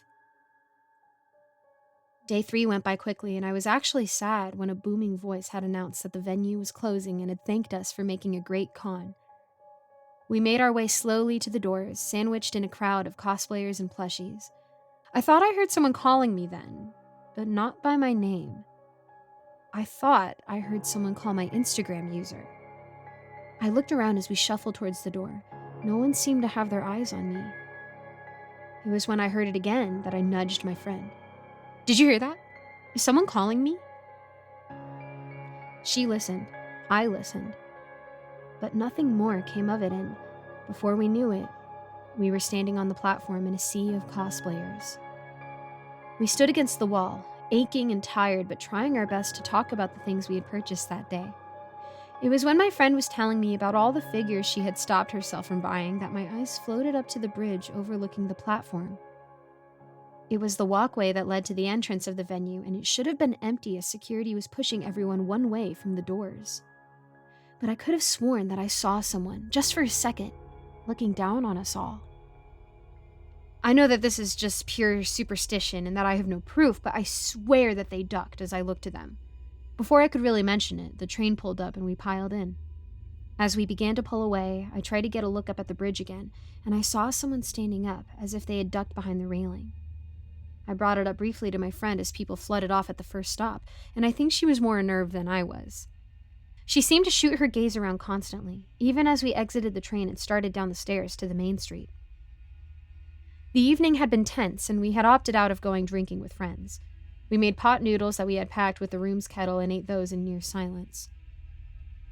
Day 3 went by quickly, and I was actually sad when a booming voice had announced that the venue was closing and had thanked us for making a great con. We made our way slowly to the doors, sandwiched in a crowd of cosplayers and plushies. I thought I heard someone calling me then, but not by my name. I thought I heard someone call my Instagram user. I looked around as we shuffled towards the door. No one seemed to have their eyes on me. It was when I heard it again that I nudged my friend. Did you hear that? Is someone calling me? She listened. I listened. But nothing more came of it, and before we knew it, we were standing on the platform in a sea of cosplayers. We stood against the wall, aching and tired, but trying our best to talk about the things we had purchased that day. It was when my friend was telling me about all the figures she had stopped herself from buying that my eyes floated up to the bridge overlooking the platform. It was the walkway that led to the entrance of the venue, and it should have been empty as security was pushing everyone one way from the doors. But I could have sworn that I saw someone, just for a second, looking down on us all. I know that this is just pure superstition and that I have no proof, but I swear that they ducked as I looked to them. Before I could really mention it, the train pulled up and we piled in. As we began to pull away, I tried to get a look up at the bridge again, and I saw someone standing up, as if they had ducked behind the railing. I brought it up briefly to my friend as people flooded off at the first stop, and I think she was more unnerved than I was. She seemed to shoot her gaze around constantly, even as we exited the train and started down the stairs to the main street. The evening had been tense, and we had opted out of going drinking with friends. We made pot noodles that we had packed with the room's kettle and ate those in near silence.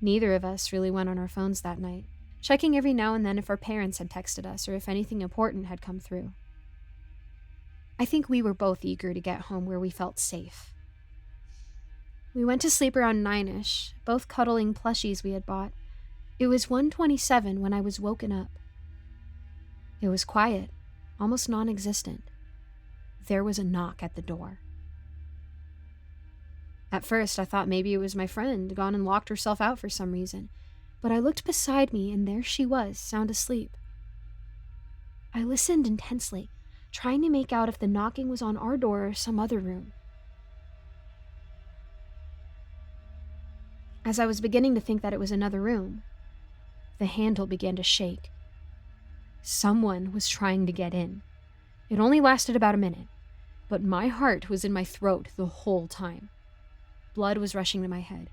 Neither of us really went on our phones that night, checking every now and then if our parents had texted us or if anything important had come through. I think we were both eager to get home where we felt safe. We went to sleep around 9-ish, both cuddling plushies we had bought. It was 1:27 when I was woken up. It was quiet, almost non-existent. There was a knock at the door. At first, I thought maybe it was my friend, gone and locked herself out for some reason, but I looked beside me and there she was, sound asleep. I listened intensely, trying to make out if the knocking was on our door or some other room. As I was beginning to think that it was another room, the handle began to shake. Someone was trying to get in. It only lasted about a minute, but my heart was in my throat the whole time. Blood was rushing to my head.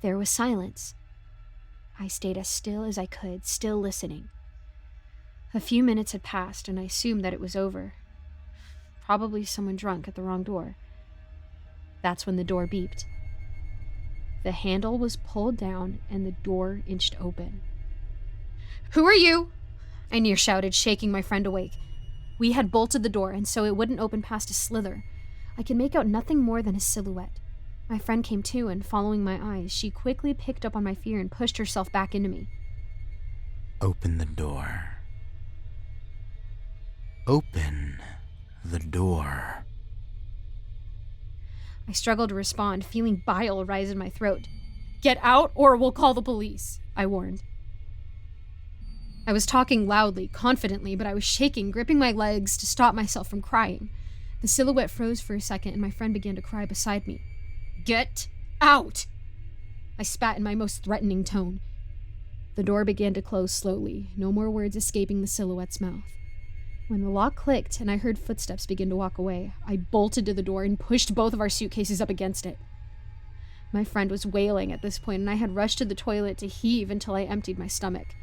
There was silence. I stayed as still as I could, still listening. A few minutes had passed, and I assumed that it was over. Probably someone drunk at the wrong door. That's when the door beeped. The handle was pulled down, and the door inched open. "Who are you?" I near shouted, shaking my friend awake. We had bolted the door, and so it wouldn't open past a slither. I could make out nothing more than a silhouette. My friend came to, and following my eyes, she quickly picked up on my fear and pushed herself back into me. Open the door. Open the door. I struggled to respond, feeling bile rise in my throat. "Get out, or we'll call the police," I warned. I was talking loudly, confidently, but I was shaking, gripping my legs to stop myself from crying. The silhouette froze for a second, and my friend began to cry beside me. "Get out!" I spat in my most threatening tone. The door began to close slowly, no more words escaping the silhouette's mouth. When the lock clicked and I heard footsteps begin to walk away, I bolted to the door and pushed both of our suitcases up against it. My friend was wailing at this point, and I had rushed to the toilet to heave until I emptied my stomach.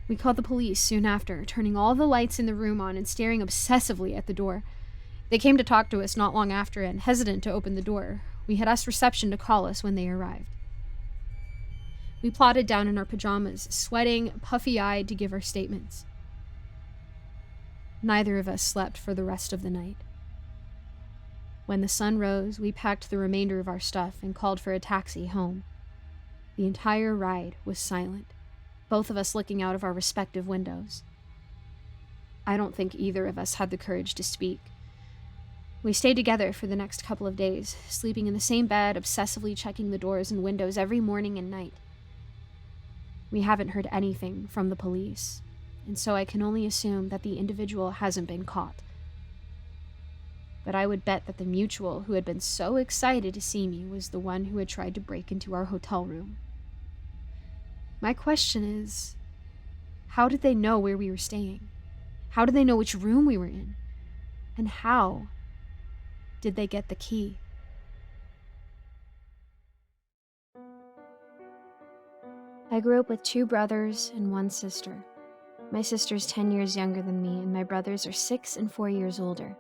We called the police soon after, turning all the lights in the room on and staring obsessively at the door. They came to talk to us not long after and, hesitant to open the door, we had asked reception to call us when they arrived. We plodded down in our pajamas, sweating, puffy-eyed to give our statements. Neither of us slept for the rest of the night. When the sun rose, we packed the remainder of our stuff and called for a taxi home. The entire ride was silent, both of us looking out of our respective windows. I don't think either of us had the courage to speak. We stayed together for the next couple of days, sleeping in the same bed, obsessively checking the doors and windows every morning and night. We haven't heard anything from the police, and so I can only assume that the individual hasn't been caught. But I would bet that the mutual who had been so excited to see me was the one who had tried to break into our hotel room. My question is, how did they know where we were staying? How did they know which room we were in? And how did they get the key? I grew up with 2 brothers and 1 sister. My sister's 10 years younger than me, and my brothers are 6 and 4 years older.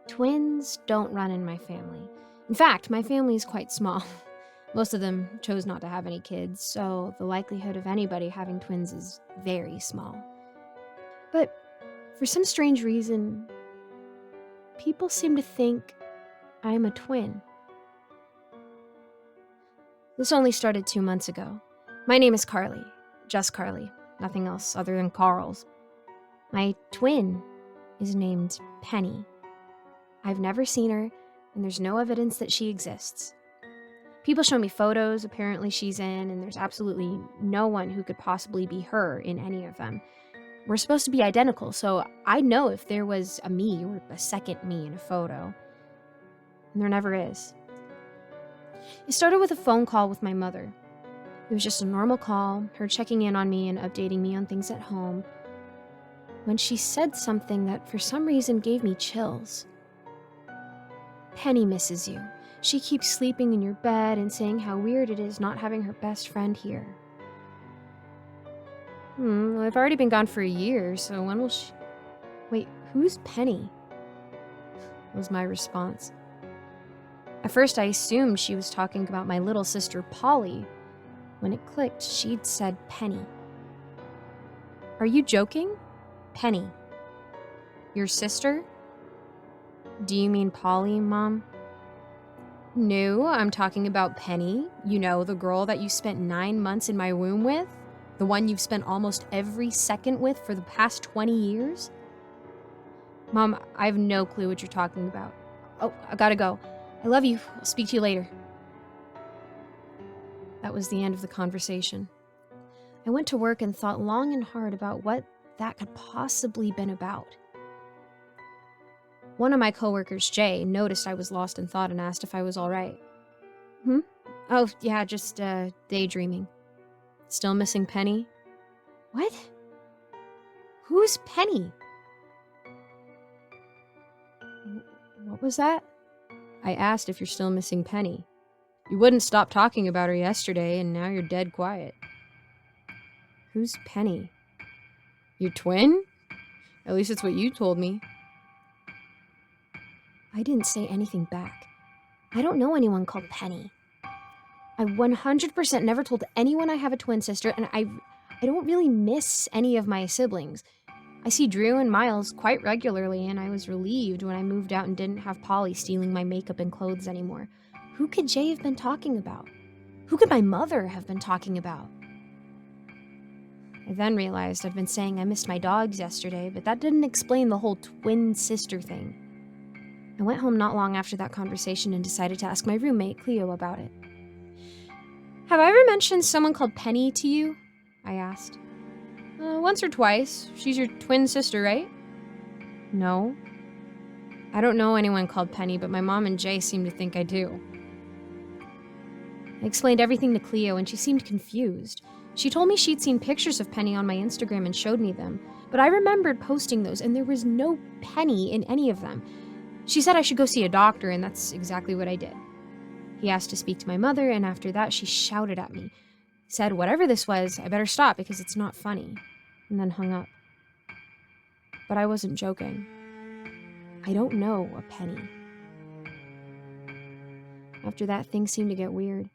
Twins don't run in my family. In fact, my family is quite small. Most of them chose not to have any kids, so the likelihood of anybody having twins is very small. But for some strange reason, people seem to think I am a twin. This only started 2 months ago. My name is Carly. Just Carly. Nothing else other than Carl's. My twin is named Penny. I've never seen her, and there's no evidence that she exists. People show me photos apparently she's in, and there's absolutely no one who could possibly be her in any of them. We're supposed to be identical, so I'd know if there was a me or a second me in a photo. And there never is. It started with a phone call with my mother. It was just a normal call, her checking in on me and updating me on things at home, when she said something that for some reason gave me chills. Penny misses you. She keeps sleeping in your bed and saying how weird it is not having her best friend here. Well, I've already been gone for a year, so when will she... Wait, who's Penny? Was my response. At first I assumed she was talking about my little sister Polly. When it clicked, she'd said Penny. Are you joking? Penny. Your sister? Do you mean Polly, Mom? No, I'm talking about Penny. You know, the girl that you spent 9 months in my womb with? The one you've spent almost every second with for the past 20 years? Mom, I have no clue what you're talking about. Oh, I gotta go. I love you. I'll speak to you later. That was the end of the conversation. I went to work and thought long and hard about what that could possibly been about. One of my coworkers, Jay, noticed I was lost in thought and asked if I was all right. Oh, yeah, just daydreaming. Still missing Penny? What? Who's Penny? What was that? I asked if you're still missing Penny. You wouldn't stop talking about her yesterday, and now you're dead quiet. Who's Penny? Your twin? At least it's what you told me. I didn't say anything back. I don't know anyone called Penny. I 100% never told anyone I have a twin sister, and I don't really miss any of my siblings. I see Drew and Miles quite regularly, and I was relieved when I moved out and didn't have Polly stealing my makeup and clothes anymore. Who could Jay have been talking about? Who could my mother have been talking about? I then realized I'd been saying I missed my dogs yesterday, but that didn't explain the whole twin sister thing. I went home not long after that conversation and decided to ask my roommate, Cleo, about it. Have I ever mentioned someone called Penny to you? I asked. Once or twice. She's your twin sister, right? No. I don't know anyone called Penny, but my mom and Jay seem to think I do. I explained everything to Cleo, and she seemed confused. She told me she'd seen pictures of Penny on my Instagram and showed me them, but I remembered posting those, and there was no Penny in any of them. She said I should go see a doctor, and that's exactly what I did. He asked to speak to my mother, and after that, she shouted at me. Said, whatever this was, I better stop because it's not funny, and then hung up. But I wasn't joking. I don't know a penny. After that, things seemed to get weird.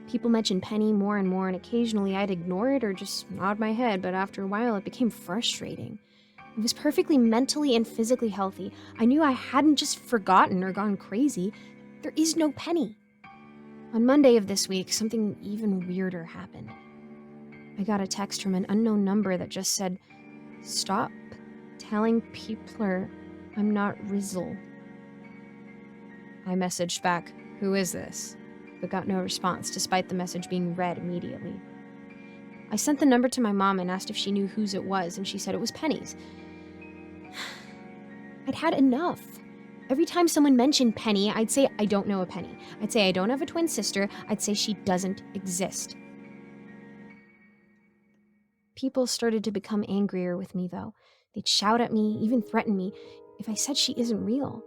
People mentioned Penny more and more, and occasionally I'd ignore it or just nod my head, but after a while it became frustrating. I was perfectly mentally and physically healthy. I knew I hadn't just forgotten or gone crazy. There is no Penny. On Monday of this week, something even weirder happened. I got a text from an unknown number that just said, "Stop telling people I'm not Rizzle." I messaged back, "Who is this?" but got no response, despite the message being read immediately. I sent the number to my mom and asked if she knew whose it was, and she said it was Penny's. I'd had enough. Every time someone mentioned Penny, I'd say I don't know a Penny. I'd say I don't have a twin sister. I'd say she doesn't exist. People started to become angrier with me, though. They'd shout at me, even threaten me, if I said she isn't real.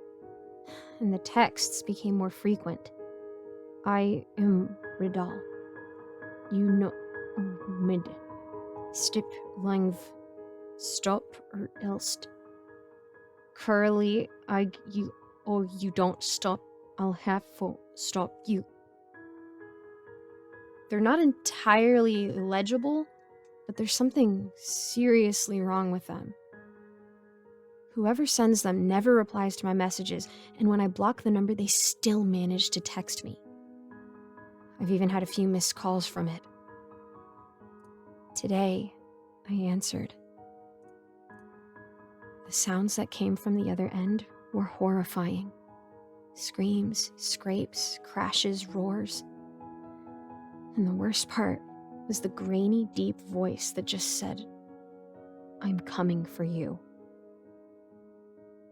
And the texts became more frequent. "I am Riddle. You know mid. Stip lang stop or else. Curly, you don't stop. I'll have to stop you." They're not entirely illegible, but there's something seriously wrong with them. Whoever sends them never replies to my messages, and when I block the number, they still manage to text me. I've even had a few missed calls from it. Today, I answered. The sounds that came from the other end were horrifying. Screams, scrapes, crashes, roars. And the worst part was the grainy, deep voice that just said, "I'm coming for you."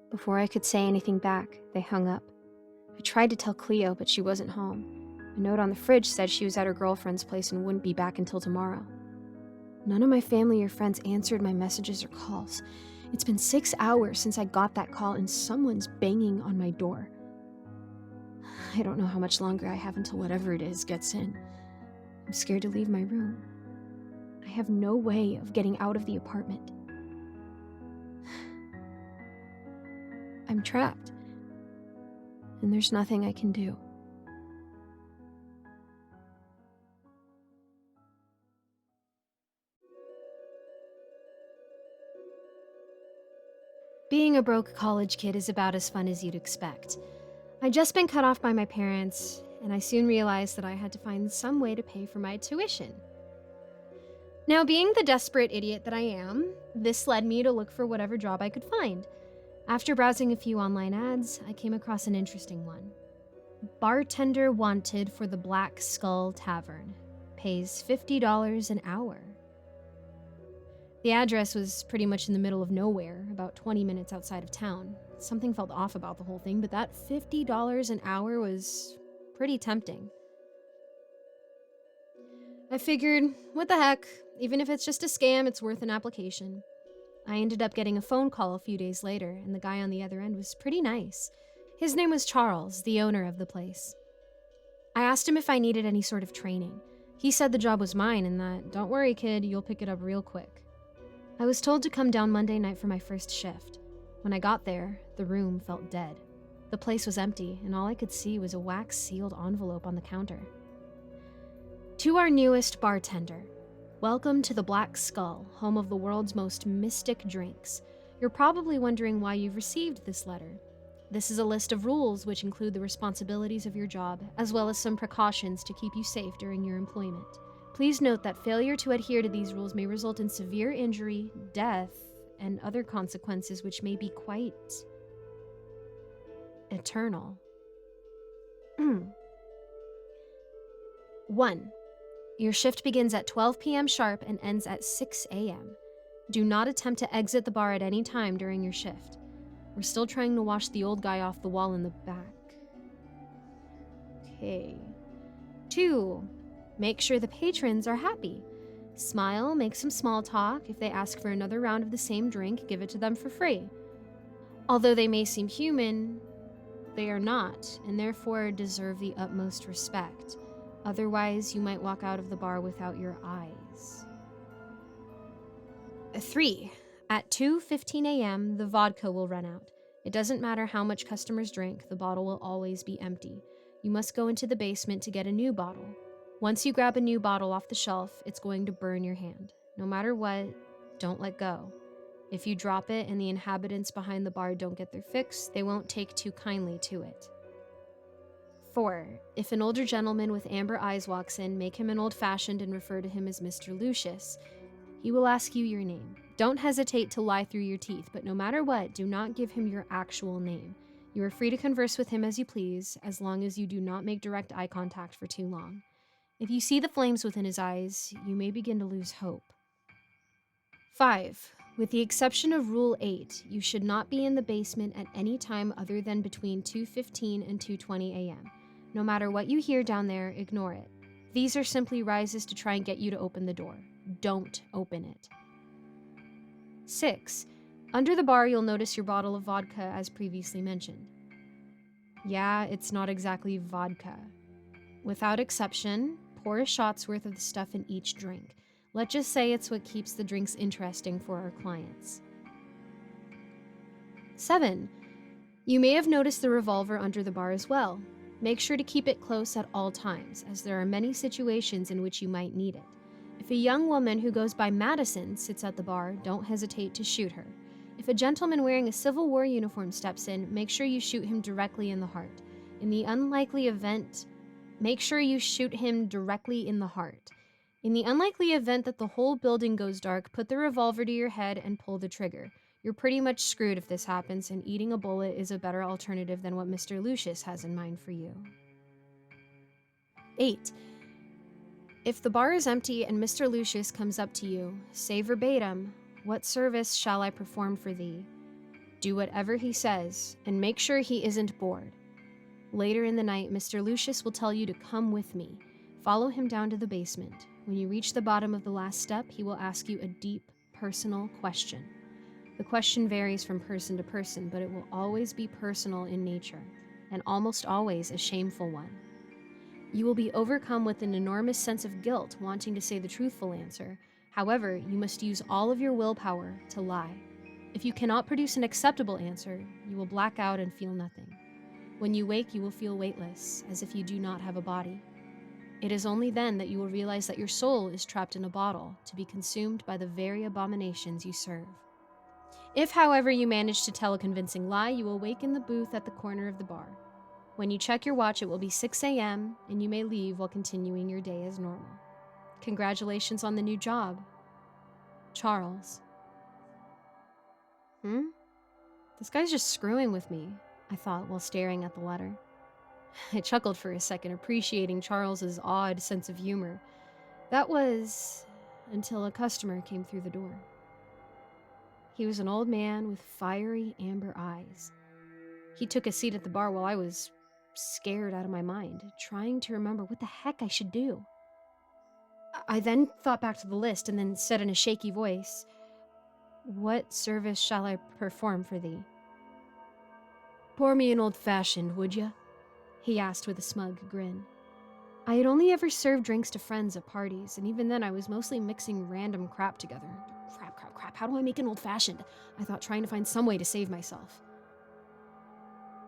Before I could say anything back, they hung up. I tried to tell Cleo, but she wasn't home. A note on the fridge said she was at her girlfriend's place and wouldn't be back until tomorrow. None of my family or friends answered my messages or calls. It's been 6 hours since I got that call, and someone's banging on my door. I don't know how much longer I have until whatever it is gets in. I'm scared to leave my room. I have no way of getting out of the apartment. I'm trapped, and there's nothing I can do. Being a broke college kid is about as fun as you'd expect. I'd just been cut off by my parents, and I soon realized that I had to find some way to pay for my tuition. Now, being the desperate idiot that I am, this led me to look for whatever job I could find. After browsing a few online ads, I came across an interesting one. Bartender wanted for the Black Skull Tavern. Pays $50 an hour. The address was pretty much in the middle of nowhere, about 20 minutes outside of town. Something felt off about the whole thing, but that $50 an hour was pretty tempting. I figured, what the heck, even if it's just a scam, it's worth an application. I ended up getting a phone call a few days later, and the guy on the other end was pretty nice. His name was Charles, the owner of the place. I asked him if I needed any sort of training. He said the job was mine and that, "Don't worry, kid, you'll pick it up real quick." I was told to come down Monday night for my first shift. When I got there, the room felt dead. The place was empty, and all I could see was a wax-sealed envelope on the counter. "To our newest bartender, welcome to the Black Skull, home of the world's most mystic drinks. You're probably wondering why you've received this letter. This is a list of rules which include the responsibilities of your job, as well as some precautions to keep you safe during your employment. Please note that failure to adhere to these rules may result in severe injury, death, and other consequences which may be quite eternal. 1. Your shift begins at 12 p.m. sharp and ends at 6 a.m. Do not attempt to exit the bar at any time during your shift. We're still trying to wash the old guy off the wall in the back. Okay. 2. Make sure the patrons are happy. Smile, make some small talk. If they ask for another round of the same drink, give it to them for free. Although they may seem human, They are not, and therefore deserve the utmost respect. Otherwise, you might walk out of the bar without your eyes. 3. At 2:15 a.m., the vodka will run out. It doesn't matter how much customers drink, the bottle will always be empty. You must go into the basement to get a new bottle. Once you grab a new bottle off the shelf, it's going to burn your hand. No matter what, don't let go. If you drop it and the inhabitants behind the bar don't get their fix, they won't take too kindly to it. 4. If an older gentleman with amber eyes walks in, make him an old-fashioned and refer to him as Mr. Lucius. He will ask you your name. Don't hesitate to lie through your teeth, but no matter what, do not give him your actual name. You are free to converse with him as you please, as long as you do not make direct eye contact for too long. If you see the flames within his eyes, you may begin to lose hope. 5. With the exception of Rule 8, you should not be in the basement at any time other than between 2:15 and 2:20 a.m. No matter what you hear down there, ignore it. These are simply rises to try and get you to open the door. Don't open it. 6. Under the bar, you'll notice your bottle of vodka as previously mentioned. Yeah, it's not exactly vodka. Without exception, pour a shot's worth of the stuff in each drink. Let's just say it's what keeps the drinks interesting for our clients. 7. You may have noticed the revolver under the bar as well. Make sure to keep it close at all times, as there are many situations in which you might need it. If a young woman who goes by Madison sits at the bar, don't hesitate to shoot her. If a gentleman wearing a Civil War uniform steps in, make sure you shoot him directly in the heart. In the unlikely event, make sure you shoot him directly in the heart. In the unlikely event that the whole building goes dark, put the revolver to your head and pull the trigger. You're pretty much screwed if this happens, and eating a bullet is a better alternative than what Mr. Lucius has in mind for you. 8. If the bar is empty and Mr. Lucius comes up to you, say verbatim, "What service shall I perform for thee?" Do whatever he says, and make sure he isn't bored. Later in the night, Mr. Lucius will tell you to come with me. Follow him down to the basement. When you reach the bottom of the last step, he will ask you a deep, personal question. The question varies from person to person, but it will always be personal in nature, and almost always a shameful one. You will be overcome with an enormous sense of guilt wanting to say the truthful answer. However, you must use all of your willpower to lie. If you cannot produce an acceptable answer, you will black out and feel nothing. When you wake, you will feel weightless, as if you do not have a body. It is only then that you will realize that your soul is trapped in a bottle to be consumed by the very abominations you serve. If, however, you manage to tell a convincing lie, you will wake in the booth at the corner of the bar. When you check your watch, it will be 6 a.m., and you may leave while continuing your day as normal. Congratulations on the new job. Charles. This guy's just screwing with me, I thought while staring at the letter. I chuckled for a second, appreciating Charles's odd sense of humor. That was until a customer came through the door. He was an old man with fiery amber eyes. He took a seat at the bar while I was scared out of my mind, trying to remember what the heck I should do. I then thought back to the list and then said in a shaky voice, "What service shall I perform for thee?" "Pour me an old-fashioned, would ya?" he asked with a smug grin. I had only ever served drinks to friends at parties, and even then I was mostly mixing random crap together. Crap, how do I make an old-fashioned? I thought, trying to find some way to save myself.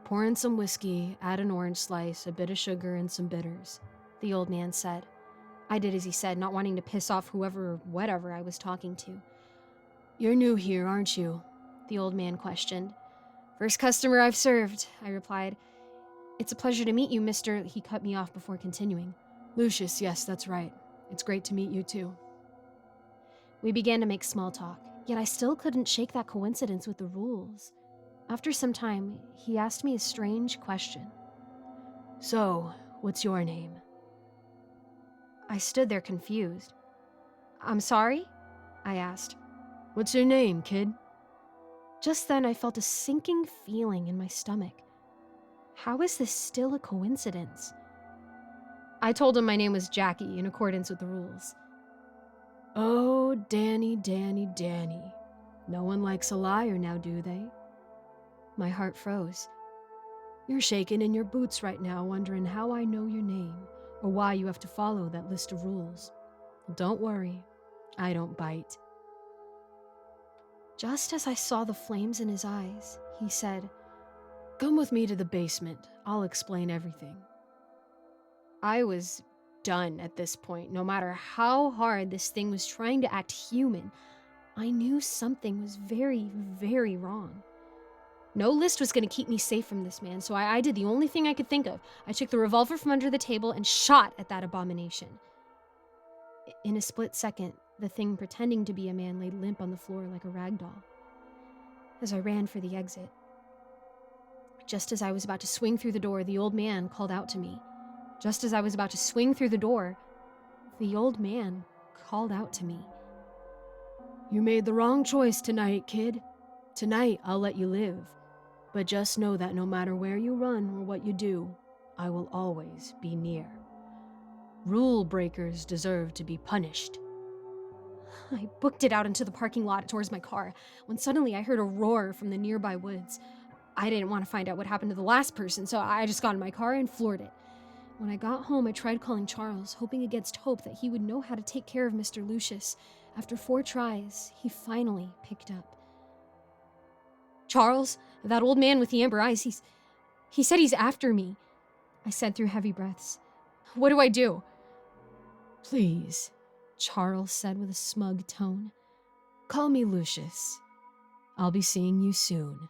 "Pour in some whiskey, add an orange slice, a bit of sugar, and some bitters," the old man said. I did as he said, not wanting to piss off whoever or whatever I was talking to. "You're new here, aren't you?" the old man questioned. "First customer I've served," I replied. "It's a pleasure to meet you, Mr. He cut me off before continuing. "Lucius, yes, that's right. It's great to meet you too." We began to make small talk, yet I still couldn't shake that coincidence with the rules. After some time, he asked me a strange question. "So, what's your name?" I stood there confused. "I'm sorry?" I asked. "What's your name, kid?" Just then I felt a sinking feeling in my stomach. How is this still a coincidence? I told him my name was Jackie in accordance with the rules. "Oh, Danny. No one likes a liar now, do they?" My heart froze. You're shaking in your boots right now, wondering how I know your name or why you have to follow that list of rules. Don't worry, I don't bite. Just as I saw the flames in his eyes, he said, Come with me to the basement. I'll explain everything. I was done at this point. No matter how hard this thing was trying to act human, I knew something was very, very wrong. No list was going to keep me safe from this man, so I did the only thing I could think of. I took the revolver from under the table and shot at that abomination. In a split second, the thing pretending to be a man lay limp on the floor like a rag doll. As I ran for the exit, just as I was about to swing through the door, the old man called out to me. Just as I was about to swing through the door, the old man called out to me. You made the wrong choice tonight, kid. Tonight, I'll let you live. But just know that no matter where you run or what you do, I will always be near. Rule breakers deserve to be punished. I booked it out into the parking lot towards my car when suddenly I heard a roar from the nearby woods. I didn't want to find out what happened to the last person, so I just got in my car and floored it. When I got home, I tried calling Charles, hoping against hope that he would know how to take care of Mr. Lucius. After 4 tries, he finally picked up. Charles, that old man with the amber eyes, he said he's after me. I said through heavy breaths. What do I do? Please, Charles said with a smug tone. Call me Lucius. I'll be seeing you soon.